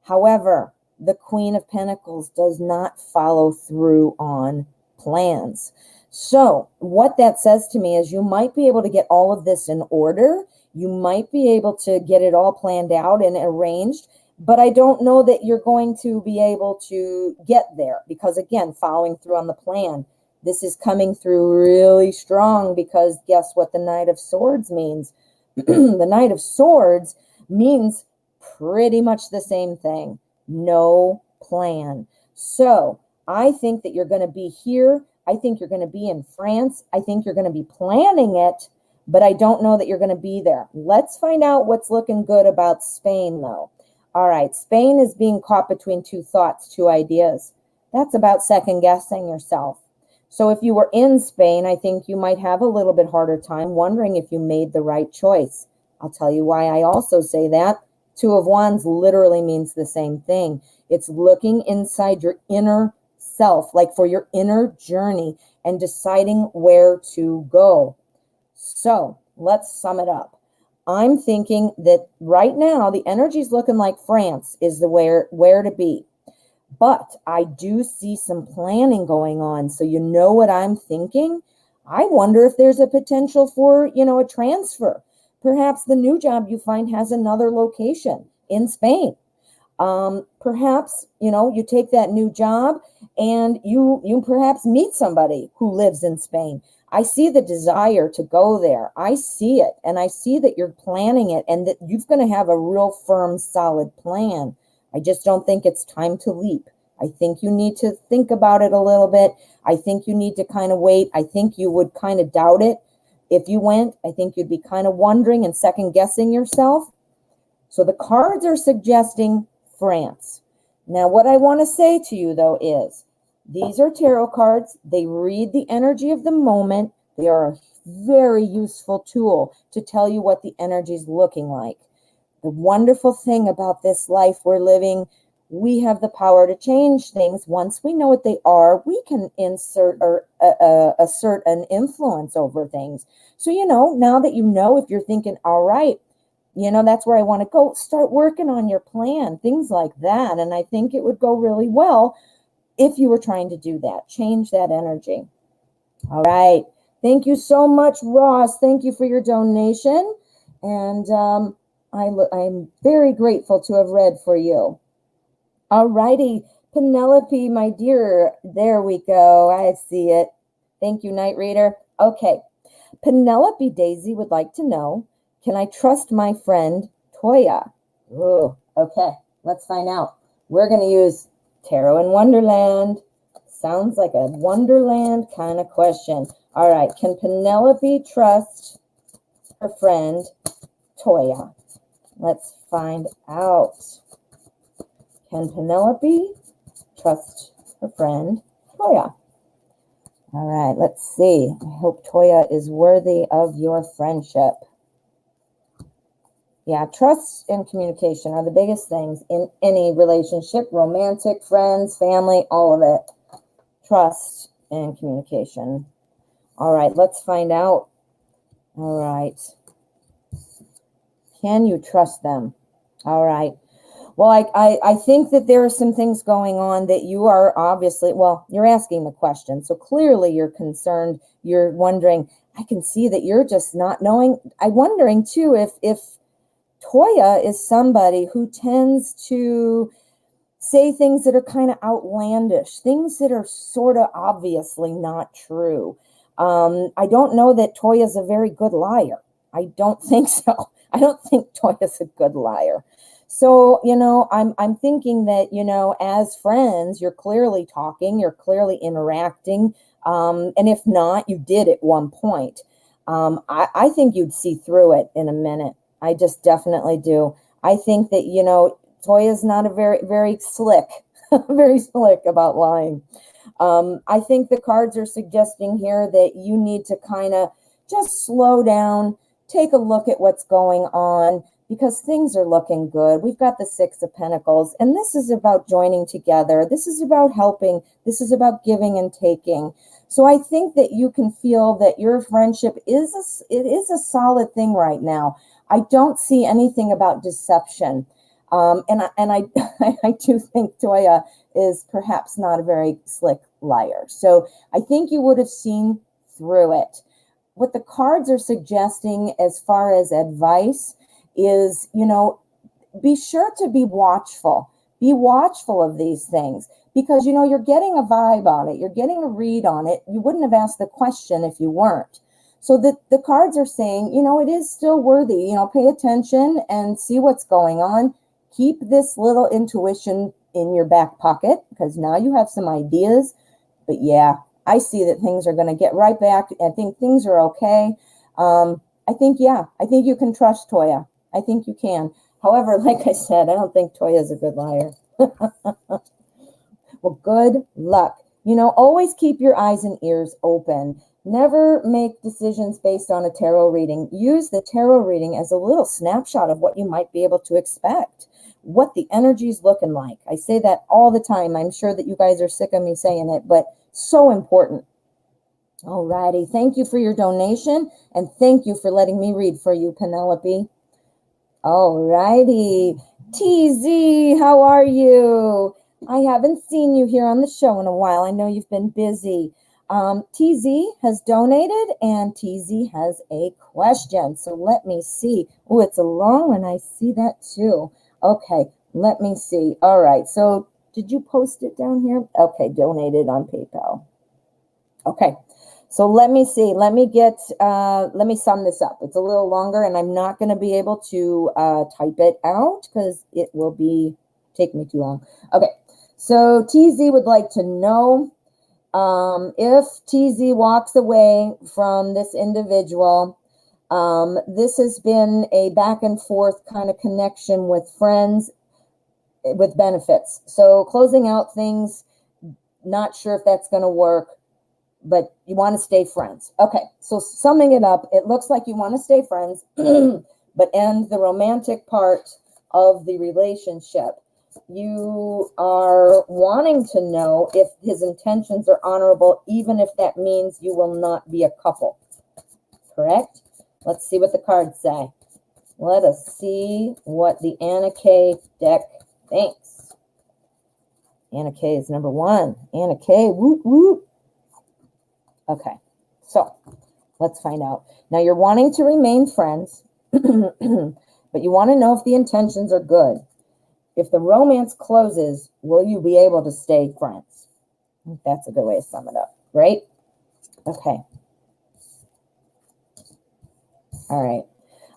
However, the Queen of Pentacles does not follow through on plans. So what that says to me is you might be able to get all of this in order. You might be able to get it all planned out and arranged, but I don't know that you're going to be able to get there because, again, following through on the plan, This is coming through really strong because guess what the Knight of Swords means? The Knight of Swords means pretty much the same thing. No plan. So I think that you're going to be here. I think you're going to be in France. I think you're going to be planning it, but I don't know that you're going to be there. Let's find out what's looking good about Spain, though. All right, Spain is being caught between two thoughts, two ideas. That's about second guessing yourself. So if you were in Spain, I think you might have a little bit harder time wondering if you made the right choice. I'll tell you why I also say that. Two of Wands literally means the same thing. It's looking inside your inner self, like for your inner journey and deciding where to go. So let's sum it up. I'm thinking that right now the energy is looking like France is the where to be. But I do see some planning going on. So you know what I'm thinking? I wonder if there's a potential for, a transfer. Perhaps the new job you find has another location in Spain. Perhaps, you take that new job and you perhaps meet somebody who lives in Spain. I see the desire to go there. I see it. And I see that you're planning it and that you're going to have a real firm, solid plan. I just don't think it's time to leap. I think you need to think about it a little bit. I think you need to kind of wait. I think you would kind of doubt it. If you went, I think you'd be kind of wondering and second guessing yourself. So the cards are suggesting France. Now, what I want to say to you, though, is these are tarot cards. They read the energy of the moment. They are a very useful tool to tell you what the energy is looking like. The wonderful thing about this life we're living, we have the power to change things. Once we know what they are, we can insert or assert an influence over things. So, now that you know, if you're thinking, all right, that's where I want to go, start working on your plan, things like that. And I think it would go really well if you were trying to do that, change that energy. All right. Thank you so much, Ross. Thank you for your donation. And I'm very grateful to have read for you. All righty, Penelope, my dear. There we go. I see it. Thank you, Night Reader. Okay. Penelope Daisy would like to know, can I trust my friend Toya? Ooh, okay. Let's find out. We're going to use Tarot in Wonderland. Sounds like a Wonderland kind of question. All right. Can Penelope trust her friend Toya? Let's find out. Can Penelope trust her friend Toya? All right, let's see. I hope Toya is worthy of your friendship. Yeah, trust and communication are the biggest things in any relationship, romantic, friends, family, all of it. Trust and communication. All right, let's find out. All right. Can you trust them? All right. Well, I think that there are some things going on that you are obviously, you're asking the question. So clearly you're concerned. You're wondering, I can see that you're just not knowing. I'm wondering too, if Toya is somebody who tends to say things that are kind of outlandish, things that are sort of obviously not true. I don't know that Toya's a very good liar. I don't think so. I don't think Toya's a good liar. So, I'm thinking that, as friends, you're clearly talking, you're clearly interacting. And if not, you did at one point. I think you'd see through it in a minute. I just definitely do. I think that, Toya's not a very, very slick, very slick about lying. I think the cards are suggesting here that you need to kind of just slow down, take a look at what's going on, because things are looking good. We've got the Six of Pentacles, and this is about joining together. This is about helping. This is about giving and taking. So I think that you can feel that your friendship is a solid thing right now. I don't see anything about deception. And I I do think Toya is perhaps not a very slick liar. So I think you would have seen through it. What the cards are suggesting as far as advice is, be sure to be watchful. Be watchful of these things because, you're getting a vibe on it. You're getting a read on it. You wouldn't have asked the question if you weren't. So the cards are saying, it is still worthy. Pay attention and see what's going on. Keep this little intuition in your back pocket because now you have some ideas. But yeah, I see that things are going to get right back. I think things are okay. I think you can trust Toya. I think you can. However, like I said, I don't think Toya's a good liar. Well, good luck. Always keep your eyes and ears open. Never make decisions based on a tarot reading. Use the tarot reading as a little snapshot of what you might be able to expect, what the energy's looking like. I say that all the time. I'm sure that you guys are sick of me saying it, but so important. All righty. Thank you for your donation, and thank you for letting me read for you, Penelope. All righty. TZ, how are you? I haven't seen you here on the show in a while. I know you've been busy. TZ has donated, and TZ has a question. So let me see. Oh, it's a long one. I see that too. Okay, let me see. All right. So did you post it down here? Okay, donated on PayPal. Okay. So let me see. Let me sum this up. It's a little longer, and I'm not going to be able to type it out because it will take me too long. Okay. So TZ would like to know if TZ walks away from this individual. This has been a back and forth kind of connection with friends with benefits. So closing out things, not sure if that's going to work, but you want to stay friends. Okay, so summing it up, it looks like you want to stay friends, but end the romantic part of the relationship. You are wanting to know if his intentions are honorable, even if that means you will not be a couple. Correct? Let's see what the cards say. Let us see what the Anna K deck thinks. Anna K is number one. Anna K, whoop, whoop. Okay, so let's find out. Now you're wanting to remain friends, but you want to know if the intentions are good. If the romance closes, will you be able to stay friends? I think that's a good way to sum it up, right? Okay. All right.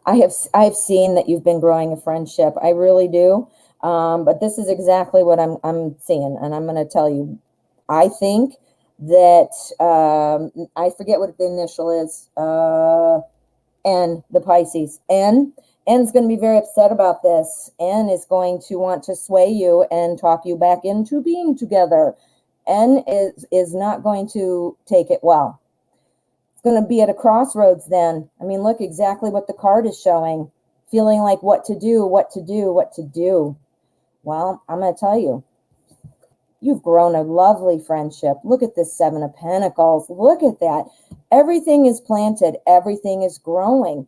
I've seen that you've been growing a friendship. I really do. But this is exactly what I'm seeing, and I'm going to tell you. I think that I forget what the initial is. N, the Pisces. N's going to be very upset about this. N is going to want to sway you and talk you back into being together. N is not going to take it well. It's going to be at a crossroads then. I mean, look exactly what the card is showing. Feeling like what to do. Well, I'm going to tell you. You've grown a lovely friendship. Look at this Seven of Pentacles. Look at that. Everything is planted. Everything is growing.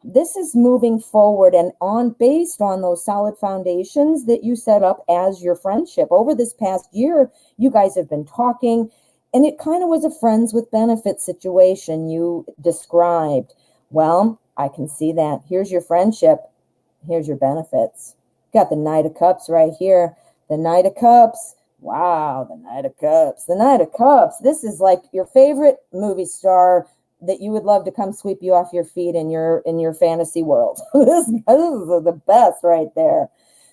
This is moving forward and based on those solid foundations that you set up as your friendship. Over this past year, you guys have been talking, and it kind of was a friends with benefits situation you described. Well, I can see that. Here's your friendship. Here's your benefits. Got the Knight of Cups right here. The Knight of Cups. Wow, the Knight of Cups. The Knight of Cups. This is like your favorite movie star that you would love to come sweep you off your feet in your fantasy world. This is the best right there.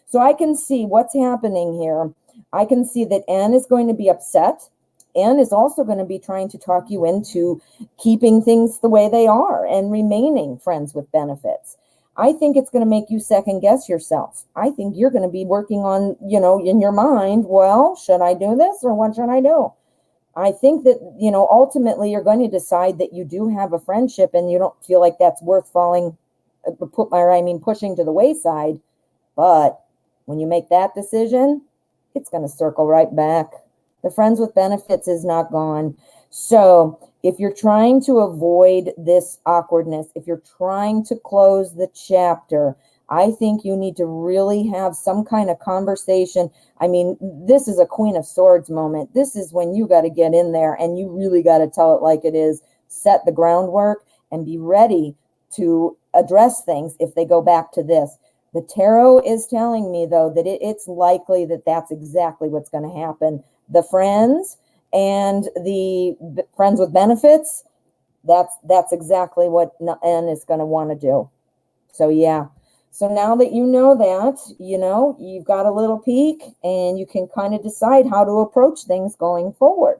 So I can see what's happening here. I can see that N is going to be upset. N is also going to be trying to talk you into keeping things the way they are and remaining friends with benefits. I think it's going to make you second guess yourself. I think you're going to be working on, in your mind, well, should I do this or what should I do? I think that, ultimately you're going to decide that you do have a friendship and you don't feel like that's worth pushing to the wayside. But when you make that decision, it's going to circle right back. The friends with benefits is not gone. So if you're trying to avoid this awkwardness, if you're trying to close the chapter, I think you need to really have some kind of conversation. I mean, this is a Queen of Swords moment. This is when you got to get in there and you really got to tell it like it is, set the groundwork and be ready to address things if they go back to this. The tarot is telling me, though, that it's likely that that's exactly what's going to happen. The friends and the friends with benefits, that's exactly what N is going to want to do. So, yeah. So now that you know that, you've got a little peek and you can kind of decide how to approach things going forward.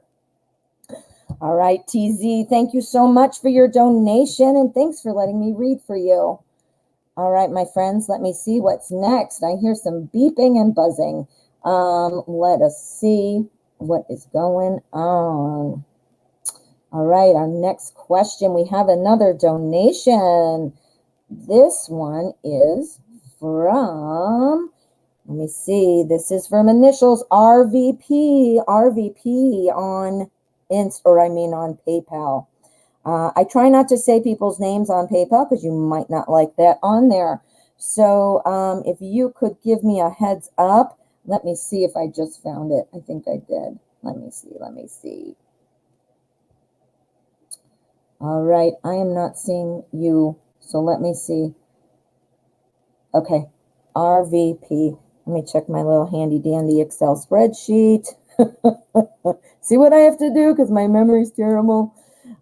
All right, TZ, thank you so much for your donation and thanks for letting me read for you. All right, my friends, let me see what's next. I hear some beeping and buzzing. Let us see what is going on. All right, our next question. We have another donation. This one is from, let me see, this is from initials RVP on on PayPal. I try not to say people's names on PayPal because you might not like that on there. So if you could give me a heads up, let me see if I just found it. I think I did. Let me see. All right, I am not seeing you, so let me see. Okay, RVP. Let me check my little handy dandy Excel spreadsheet. See what I have to do because my memory's terrible.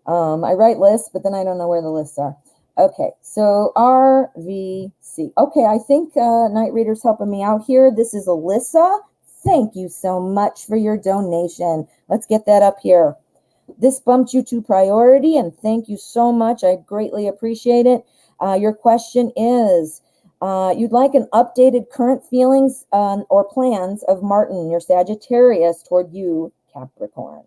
I write lists, but then I don't know where the lists are. Okay, so RVC. Okay, I think Night Reader's helping me out here. This is Alyssa. Thank you so much for your donation. Let's get that up here. This bumped you to priority, and thank you so much. I greatly appreciate it. Your question is, you'd like an updated current feelings or plans of Martin, your Sagittarius, toward you, Capricorn.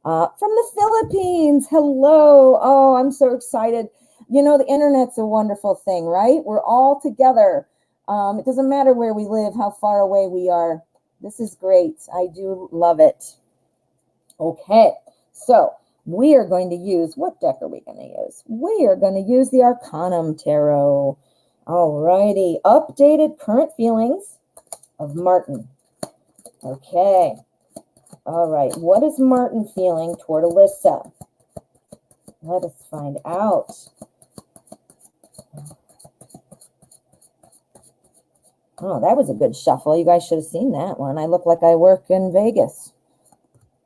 From the Philippines. Hello. Oh, I'm so excited. The internet's a wonderful thing, right? We're all together. It doesn't matter where we live, how far away we are. This is great. I do love it. Okay, so we are going to use, what deck are we going to use? We are going to use the Arcanum Tarot. All righty, updated current feelings of Martin. Okay. All right, what is Martin feeling toward Alyssa? Let us find out. Oh, that was a good shuffle. You guys should have seen that one. I look like I work in Vegas.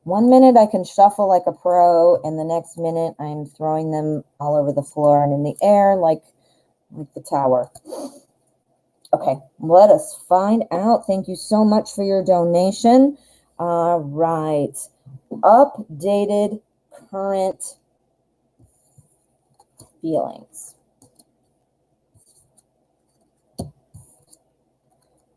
1 minute I can shuffle like a pro, and the next minute I'm throwing them all over the floor and in the air like the tower. Okay, let us find out. Thank you so much for your donation. All right. Updated current feelings.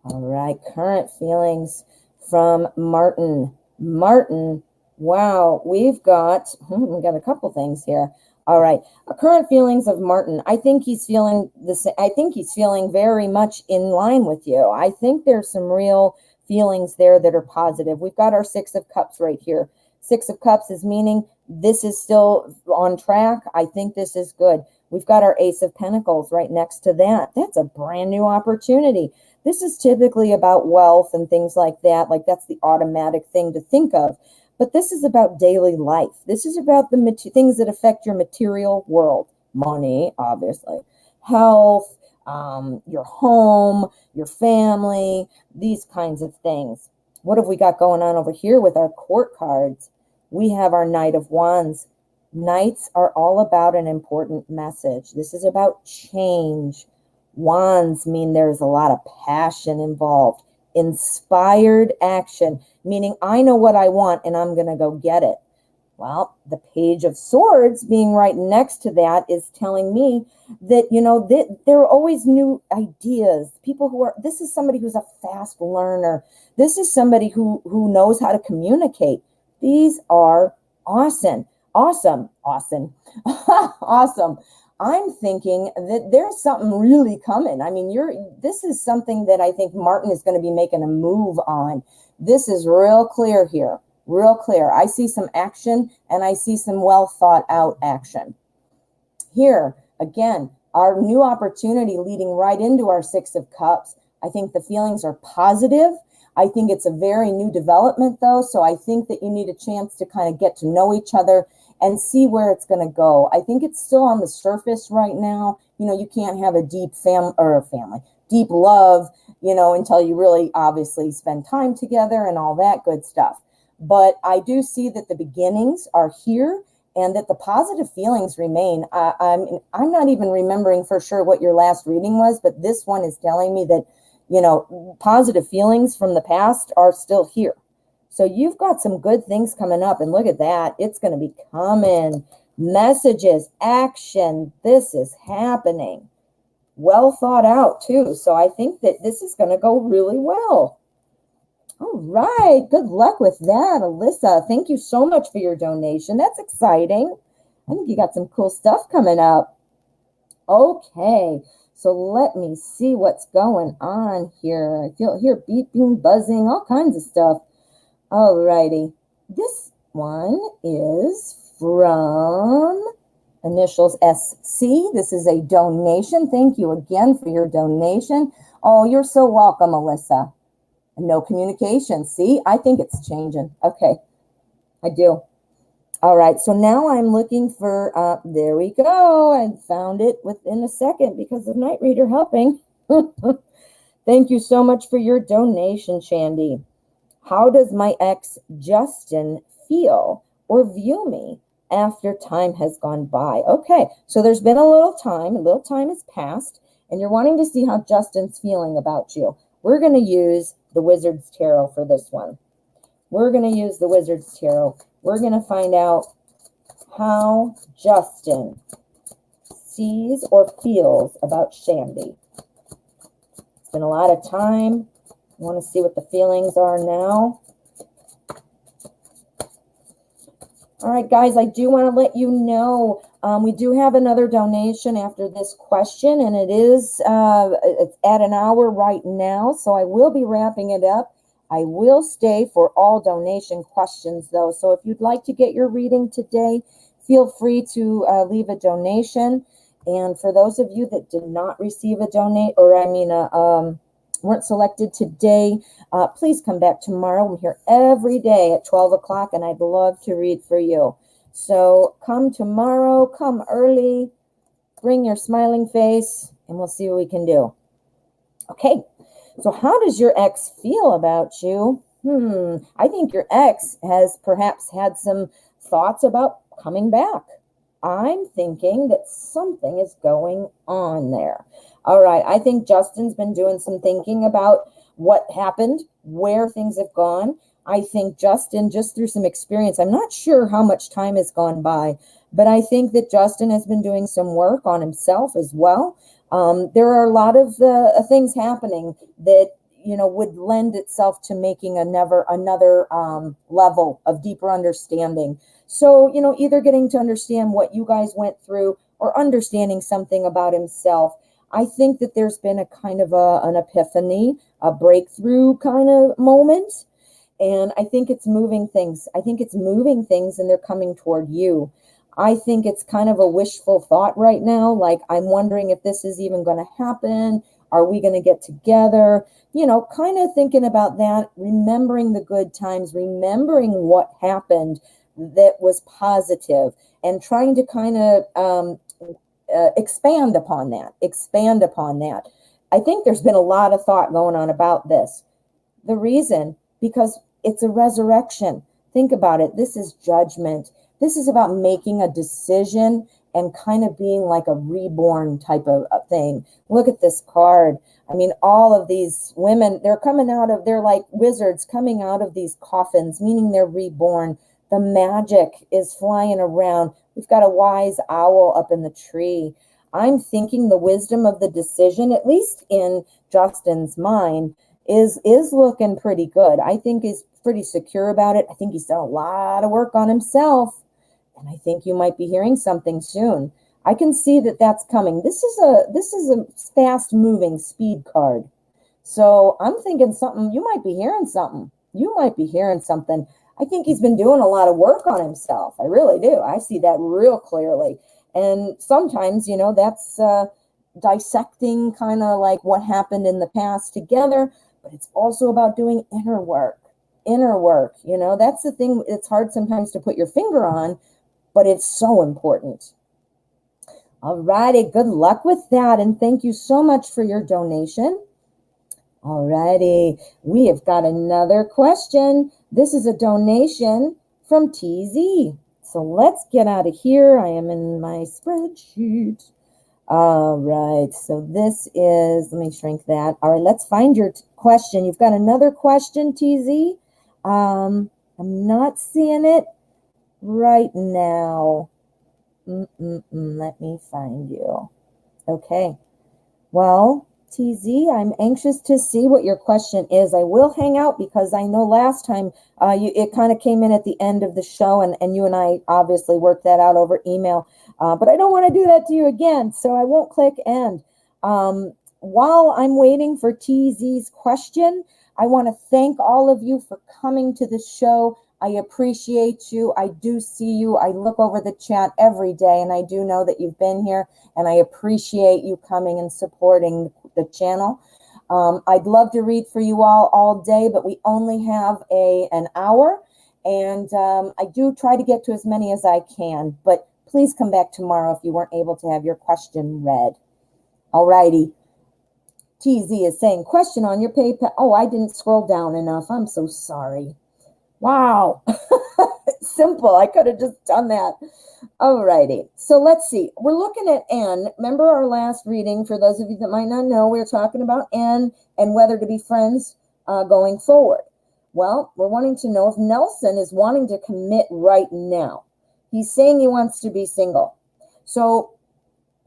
All right, current feelings from Martin. Martin, wow, we've got a couple things here. All right, current feelings of Martin. I think he's feeling this. I think he's feeling very much in line with you. I think there's some real feelings there that are positive. We've got our Six of Cups right here. Six of Cups is meaning this is still on track. I think this is good. We've got our Ace of Pentacles right next to that. That's a brand new opportunity. This is typically about wealth and things like that. Like that's the automatic thing to think of. But this is about daily life. This is about the things that affect your material world. Money, obviously. Health, your home, your family, these kinds of things. What have we got going on over here with our court cards? We have our Knight of Wands. Knights are all about an important message. This is about change. Wands mean there's a lot of passion involved. Inspired action, meaning I know what I want and I'm going to go get it. Well, the Page of Swords being right next to that is telling me that, there are always new ideas. This is somebody who's a fast learner. This is somebody who knows how to communicate. These are awesome. Awesome. I'm thinking that there's something really coming. I mean, this is something that I think Martin is going to be making a move on. This is real clear here. Real clear. I see some action and I see some well thought out action. Here, again, our new opportunity leading right into our Six of Cups. I think the feelings are positive. I think it's a very new development though. So I think that you need a chance to kind of get to know each other and see where it's going to go. I think it's still on the surface right now. You can't have a deep family deep love, until you really obviously spend time together and all that good stuff. But I do see that the beginnings are here and that the positive feelings remain. I'm not even remembering for sure what your last reading was, but this one is telling me that, positive feelings from the past are still here. So you've got some good things coming up, and look at that. It's going to be coming. Messages, action. This is happening. Well thought out too. So I think that this is going to go really well. All right. Good luck with that, Alyssa. Thank you so much for your donation. That's exciting. I think you got some cool stuff coming up. Okay. So let me see what's going on here. I feel here beeping, buzzing, all kinds of stuff. All righty. This one is from initials SC. This is a donation. Thank you again for your donation. Oh, you're so welcome, Alyssa. No communication. See, I think it's changing. Okay, I do. All right, so now I'm looking for, there we go. I found it within a second because of Night Reader helping. Thank you so much for your donation, Shandy. How does my ex, Justin, feel or view me after time has gone by? Okay, so there's been a little time has passed, and you're wanting to see how Justin's feeling about you. We're going to use the Wizard's Tarot for this one. We're going to use the Wizard's Tarot. We're going to find out how Justin sees or feels about Shandy. It's been a lot of time. I want to see what the feelings are now. All right, guys, I do want to let you know we do have another donation after this question, and it's at an hour right now, so I will be wrapping it up. I will stay for all donation questions, though, so if you'd like to get your reading today, feel free to leave a donation. And for those of you that did not receive a weren't selected today, please come back tomorrow. I'm here every day at 12 o'clock, and I'd love to read for you. So come tomorrow, come early, bring your smiling face, and we'll see what we can do. Okay, so how does your ex feel about you? I think your ex has perhaps had some thoughts about coming back. I'm thinking that something is going on there. All right, I think Justin's been doing some thinking about what happened, where things have gone. I think Justin, just through some experience, I'm not sure how much time has gone by, but I think that Justin has been doing some work on himself as well. There are a lot of things happening that, would lend itself to making another level of deeper understanding. So, either getting to understand what you guys went through or understanding something about himself. I think that there's been a kind of an epiphany, a breakthrough kind of moment. And I think it's moving things. I think it's moving things and they're coming toward you. I think it's kind of a wishful thought right now. Like, I'm wondering if this is even going to happen. Are we going to get together? Kind of thinking about that, remembering the good times, remembering what happened that was positive, and trying to kind of expand upon that. I think there's been a lot of thought going on about this. The reason, because it's a resurrection. Think about it. This is judgment. This is about making a decision and kind of being like a reborn type of thing. Look at this card. I mean, all of these women, they're like wizards coming out of these coffins, meaning they're reborn. The magic is flying around. We've got a wise owl up in the tree. I'm thinking the wisdom of the decision, at least in Justin's mind, is looking pretty good. I think he's pretty secure about it. I think he's done a lot of work on himself. And I think you might be hearing something soon. I can see that that's coming. This is a fast moving speed card. So I'm thinking something, you might be hearing something. I think he's been doing a lot of work on himself. I really do. I see that real clearly. And sometimes, that's dissecting kind of like what happened in the past together, but it's also about doing inner work. That's the thing. It's hard sometimes to put your finger on, but it's so important. All righty, good luck with that, and thank you so much for your donation. All righty, we have got another question. This is a donation from TZ. So let's get out of here. I am in my spreadsheet. All right, so this is, let me shrink that. All right, let's find your question. You've got another question, TZ. I'm not seeing it right now. Let me find you. Okay. Well, TZ, I'm anxious to see what your question is. I will hang out because I know last time it kind of came in at the end of the show, and you and I obviously worked that out over email. But I don't want to do that to you again, so I won't click end. While I'm waiting for TZ's question, I want to thank all of you for coming to the show. I appreciate you. I do see you. I look over the chat every day, and I do know that you've been here, and I appreciate you coming and supporting the channel. I'd love to read for you all day, but we only have an hour, and I do try to get to as many as I can, but please come back tomorrow if you weren't able to have your question read. All righty. TZ is saying, question on your PayPal. Oh, I didn't scroll down enough. I'm so sorry. Wow. Simple. I could have just done that. Alrighty. So let's see. We're looking at N. Remember our last reading? For those of you that might not know, we were talking about N and whether to be friends going forward. Well, we're wanting to know if Nelson is wanting to commit right now. He's saying he wants to be single. So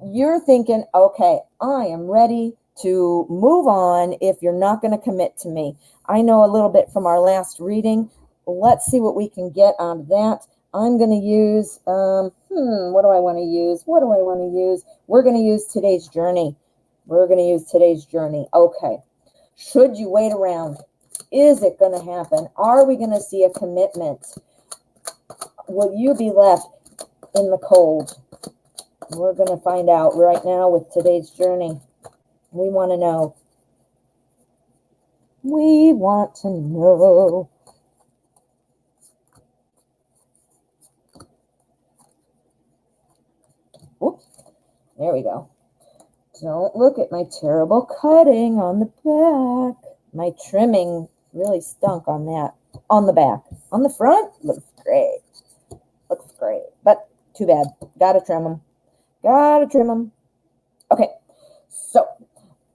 you're thinking, okay, I am ready to move on if you're not going to commit to me. I know a little bit from our last reading. Let's see what we can get out of that. I'm going to use, what do I want to use? What do I want to use? We're going to use today's journey. We're going to use today's journey. Okay. Should you wait around? Is it going to happen? Are we going to see a commitment? Will you be left in the cold? We're going to find out right now with today's journey. We want to know. We want to know. Oops, there we go. Don't look at my terrible cutting on the back. My trimming really stunk on that. On the back. On the front, looks great. Looks great. But too bad. Gotta trim them. Gotta trim them. Okay, so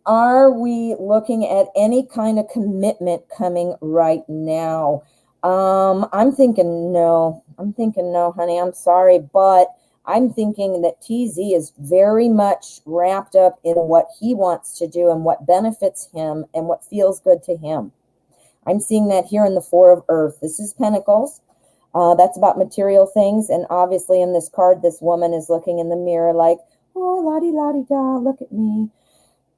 are we looking at any kind of commitment coming right now? I'm thinking no. I'm thinking no, honey. I'm sorry, but I'm thinking that TZ is very much wrapped up in what he wants to do and what benefits him and what feels good to him. I'm seeing that here in the Four of Earth. This is Pentacles. That's about material things. And obviously in this card, this woman is looking in the mirror like, oh, la-di-la-di-da, look at me.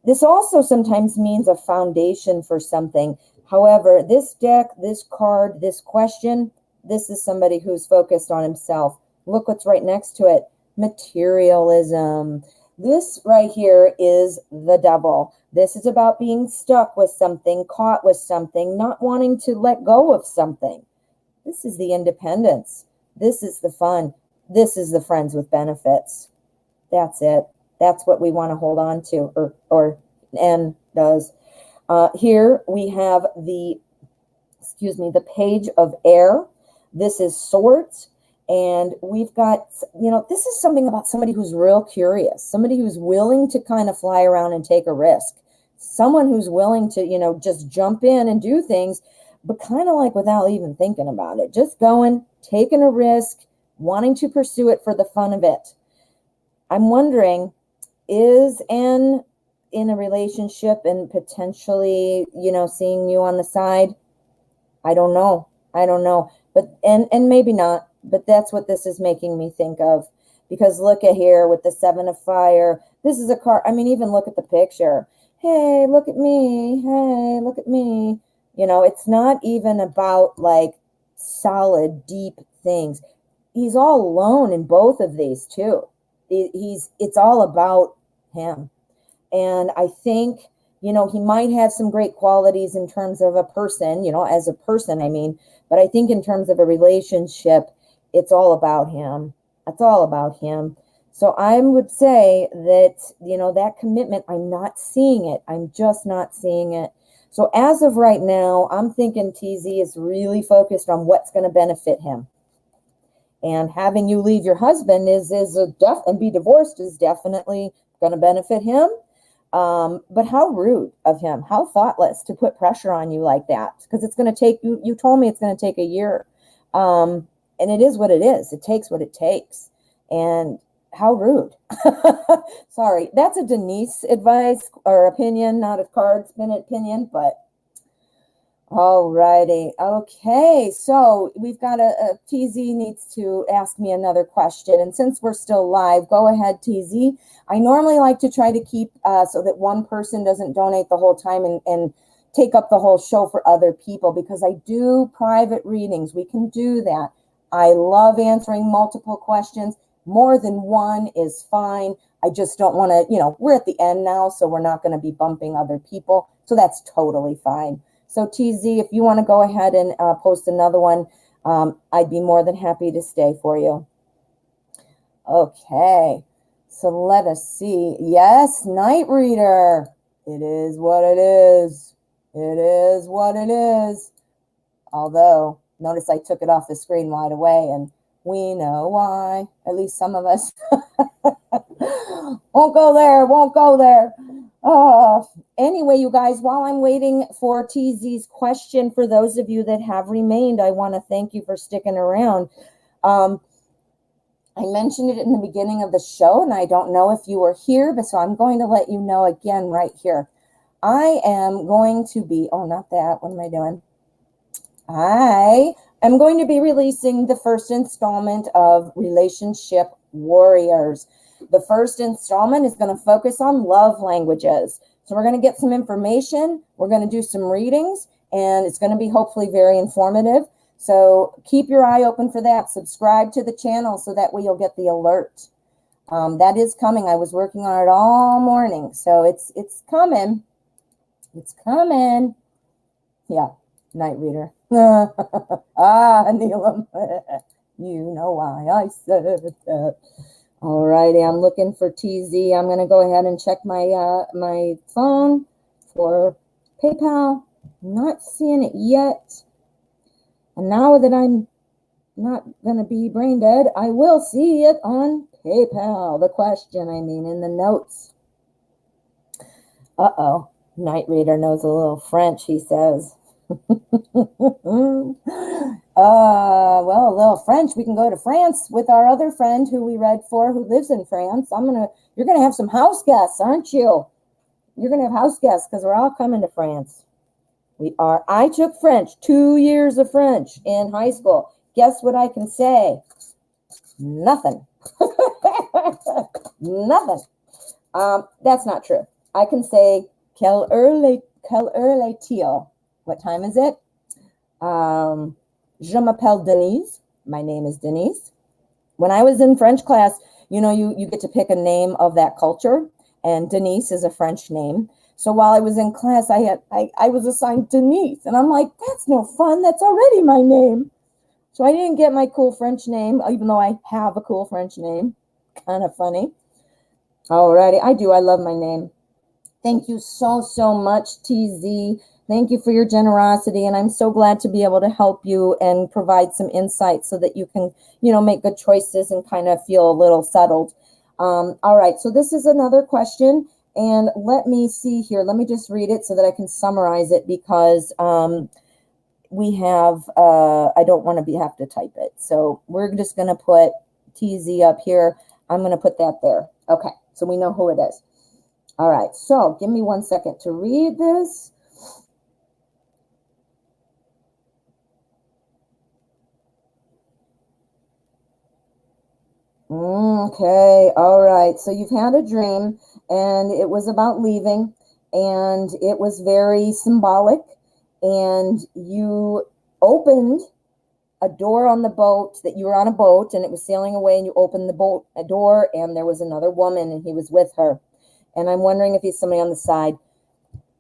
This also sometimes means a foundation for something. However, this deck, this card, this question, this is somebody who's focused on himself. Look what's right next to it. Materialism. This right here is the Devil. This is about being stuck with something, caught with something, not wanting to let go of something. This is the Independence. This is the fun. This is the friends with benefits. That's it. That's what we want to hold on to, or N does. Here we have the Page of Air. This is Swords. And we've got, this is something about somebody who's real curious, somebody who's willing to kind of fly around and take a risk, someone who's willing to, just jump in and do things, but kind of like without even thinking about it, just going, taking a risk, wanting to pursue it for the fun of it. I'm wondering, is N in a relationship and potentially, seeing you on the side? I don't know. But, and maybe not. But that's what this is making me think of. Because look at here with the Seven of Fire. This is a card. I mean, even look at the picture. Hey, look at me. Hey, look at me. It's not even about like solid, deep things. He's all alone in both of these too. It's all about him. And I think, he might have some great qualities in terms of a person, as a person, I mean. But I think in terms of a relationship, it's all about him. It's all about him. So I would say that, that commitment, I'm not seeing it. I'm just not seeing it. So as of right now, I'm thinking TZ is really focused on what's going to benefit him. And having you leave your husband and be divorced is definitely going to benefit him. But how rude of him, how thoughtless to put pressure on you like that, because it's going to take you told me it's going to take a year. And it is what it is. It takes what it takes. And how rude. Sorry, that's a Denise advice or opinion, not a card spin opinion, but all righty. Okay, so we've got a TZ needs to ask me another question. And since we're still live, go ahead, TZ. I normally like to try to keep so that one person doesn't donate the whole time and take up the whole show for other people, because I do private readings. We can do that. I love answering multiple questions. More than one is fine. I just don't want to, we're at the end now, so we're not going to be bumping other people. So that's totally fine. So TZ, if you want to go ahead and post another one, I'd be more than happy to stay for you. Okay, so let us see. Yes, Night Reader. It is what it is. It is what it is. Although, notice I took it off the screen right away, and we know why. At least some of us. Won't go there. Won't go there. Anyway, you guys, while I'm waiting for TZ's question, for those of you that have remained, I want to thank you for sticking around. I mentioned it in the beginning of the show, and I don't know if you were here, but so I'm going to let you know again right here. I am going to be, not that, what am I doing? I am going to be releasing the first installment of Relationship Warriors. The first installment is going to focus on love languages. So we're going to get some information, we're going to do some readings, and it's going to be hopefully very informative. So keep your eye open for that. Subscribe to the channel so that way you'll get the alert. That is coming. I was working on it all morning, so it's coming. It's coming. Yeah, Night Reader. Neelam, you know why I said that. All righty, I'm looking for TZ. I'm going to go ahead and check my my phone for PayPal. Not seeing it yet. And now that I'm not going to be brain dead, I will see it on PayPal. The question, in the notes. Uh-oh. Night Reader knows a little French, he says. Well, a little French. We can go to France with our other friend who we read for, who lives in France. You're gonna have some house guests, aren't you? You're gonna have house guests because we're all coming to France. We are. I took French, 2 years of French in high school. Guess what I can say? Nothing. Nothing. That's not true. I can say quelle heure est-il? What time is it? Je m'appelle Denise. My name is Denise. When I was in French class, you get to pick a name of that culture, and Denise is a French name. So while I was in class, I was assigned Denise, and I'm like, that's no fun. That's already my name. So I didn't get my cool French name, even though I have a cool French name. Kind of funny. Alrighty, I do. I love my name. Thank you so much, TZ. Thank you for your generosity, and I'm so glad to be able to help you and provide some insight so that you can, make good choices and kind of feel a little settled. All right, so this is another question, and let me see here. Let me just read it so that I can summarize it, because we have, I don't want to have to type it. So we're just going to put TZ up here. I'm going to put that there. Okay, so we know who it is. All right, so give me 1 second to read this. Okay, all right. So you've had a dream, and it was about leaving, and it was very symbolic, and you opened a door on the boat, that you were on a boat, and it was sailing away, and you opened the boat door, and there was another woman, and he was with her. And I'm wondering if he's somebody on the side.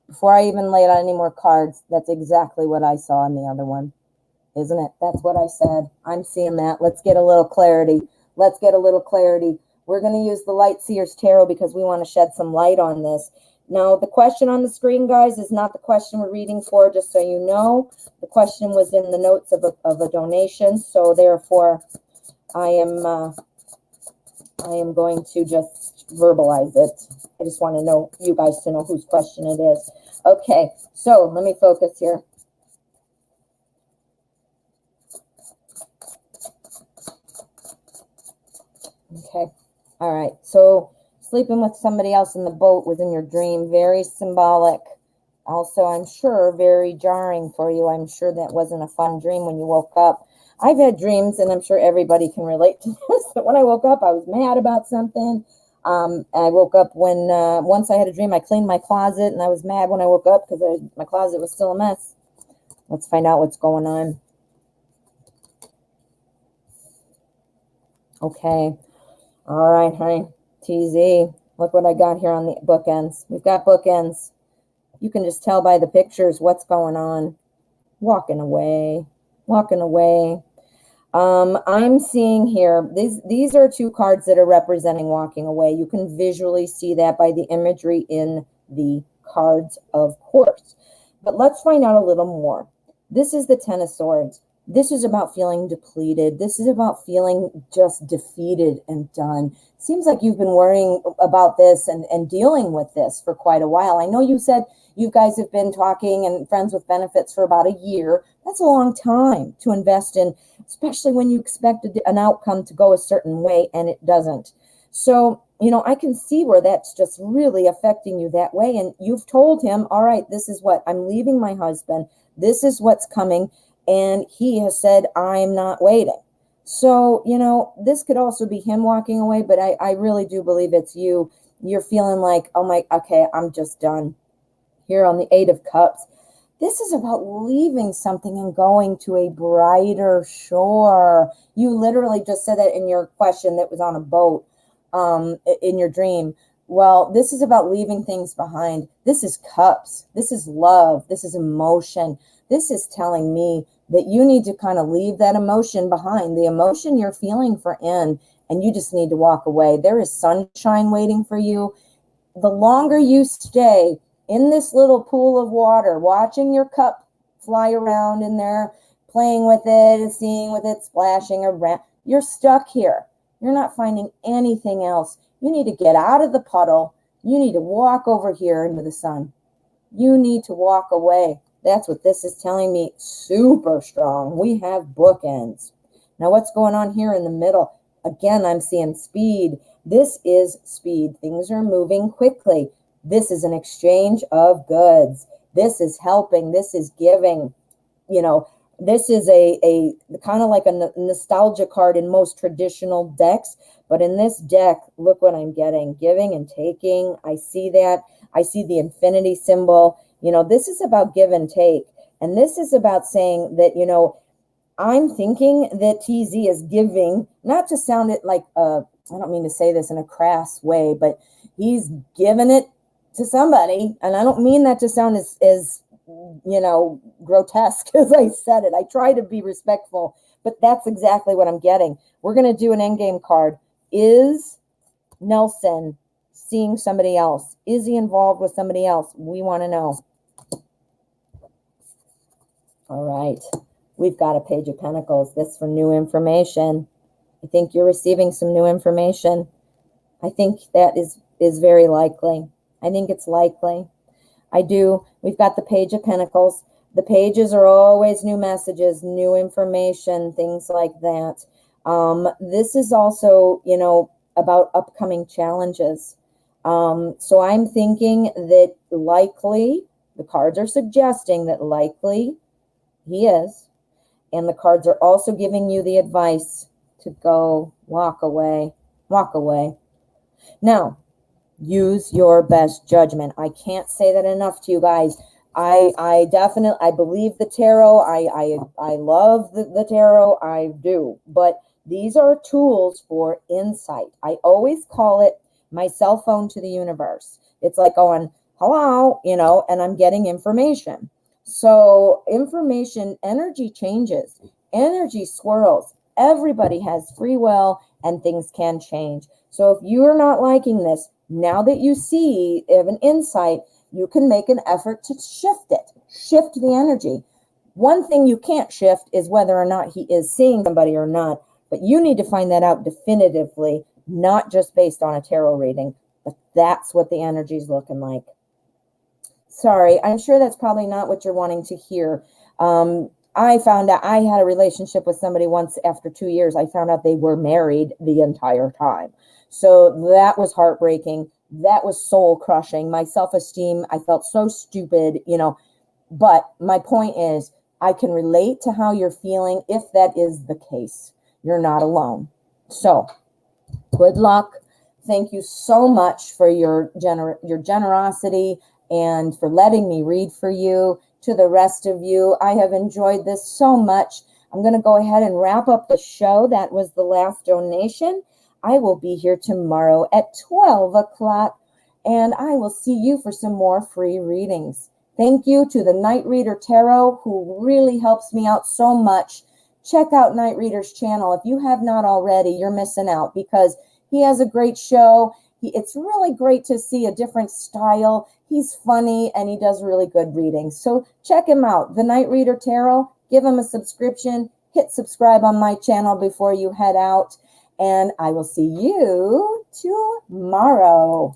Before I even laid out any more cards, that's exactly what I saw in the other one. Isn't it? That's what I said. I'm seeing that. Let's get a little clarity. Let's get a little clarity. We're going to use the Light Seers Tarot because we want to shed some light on this. Now, the question on the screen, guys, is not the question we're reading for, just so you know. The question was in the notes of a donation, so therefore I am going to just verbalize it. I just want to know, you guys to know whose question it is. Okay, so let me focus here. Okay, all right, so sleeping with somebody else in the boat was in your dream. Very symbolic. Also, I'm sure very jarring for you. I'm sure that wasn't a fun dream when you woke up. I've had dreams, and I'm sure everybody can relate to this, but when I woke up, I was mad about something. I woke up when, once I had a dream, I cleaned my closet, and I was mad when I woke up because my closet was still a mess. Let's find out what's going on. Okay. All right, honey. TZ. Look what I got here on the bookends. We've got bookends. You can just tell by the pictures what's going on. Walking away. Walking away. I'm seeing here, these are two cards that are representing walking away. You can visually see that by the imagery in the cards, of course. But let's find out a little more. This is the Ten of Swords. This is about feeling depleted. This is about feeling just defeated and done. Seems like you've been worrying about this and dealing with this for quite a while. I know you said you guys have been talking and friends with benefits for about a year. That's a long time to invest in, especially when you expect an outcome to go a certain way and it doesn't. So, you know, I can see where that's just really affecting you that way. And you've told him, all right, this is what I'm leaving my husband. This is what's coming. And he has said, I'm not waiting. So, you know, this could also be him walking away, but I really do believe it's you. You're feeling like, oh my, okay, I'm just done. Here on the Eight of Cups, this is about leaving something and going to a brighter shore. You literally just said that in your question that was on a boat, in your dream. Well, this is about leaving things behind. This is cups. This is love. This is emotion. This is telling me that you need to kind of leave that emotion behind, the emotion you're feeling for N, and you just need to walk away. There is sunshine waiting for you. The longer you stay in this little pool of water, watching your cup fly around in there, playing with it and seeing with it splashing around, you're stuck here. You're not finding anything else. You need to get out of the puddle. You need to walk over here into the sun. You need to walk away. That's what this is telling me. Super strong. We have bookends. Now, what's going on here in the middle? Again, I'm seeing speed. This is speed. Things are moving quickly. This is an exchange of goods. This is helping. This is giving. You know, this is a kind of like a nostalgia card in most traditional decks. But in this deck, look what I'm getting. Giving and taking. I see that. I see the infinity symbol. You know, this is about give and take. And this is about saying that, you know, I'm thinking that TZ is giving, not to sound it like, I don't mean to say this in a crass way, but he's giving it to somebody. And I don't mean that to sound as you know, grotesque as I said it. I try to be respectful, but that's exactly what I'm getting. We're going to do an endgame card. Is Nelson seeing somebody else? Is he involved with somebody else? We want to know. All right. We've got a Page of Pentacles. This for new information. I think you're receiving some new information. I think that is very likely. I think it's likely. I do. We've got the Page of Pentacles. The pages are always new messages, new information, things like that. This is also, you know, about upcoming challenges. So I'm thinking that likely, the cards are suggesting that likely he is. And the cards are also giving you the advice to go, walk away, walk away. Now, use your best judgment. I can't say that enough to you guys. I definitely, I believe the tarot. I love the tarot. I do. But these are tools for insight. I always call it my cell phone to the universe. It's like going, hello, you know, and I'm getting information. So information, energy changes, energy swirls. everybody has free will and things can change. So if you're not liking this, now that you have an insight, you can make an effort to shift it, shift the energy. One thing you can't shift is whether or not he is seeing somebody or not, but you need to find that out definitively, not just based on a tarot reading, but that's what the energy is looking like. Sorry, I'm sure that's probably not what you're wanting to hear. I found out I had a relationship with somebody once after 2 years. I found out they were married the entire time. So that was heartbreaking. That was soul crushing. My self-esteem, I felt so stupid, but my point is, I can relate to how you're feeling if that is the case. You're not alone. So, good luck. Thank you so much for your generosity and for letting me read for you. To the rest of you, I have enjoyed this so much. I'm going to go ahead and wrap up the show. That was the last donation. I will be here tomorrow at 12 o'clock, and I will see you for some more free readings. Thank you to the Night Reader Tarot, who really helps me out so much. Check out Night Reader's channel. If you have not already, you're missing out because he has a great show. It's really great to see a different style. He's funny and he does really good readings. So check him out, the Night Reader Tarot. Give him a subscription. Hit subscribe on my channel before you head out. And I will see you tomorrow.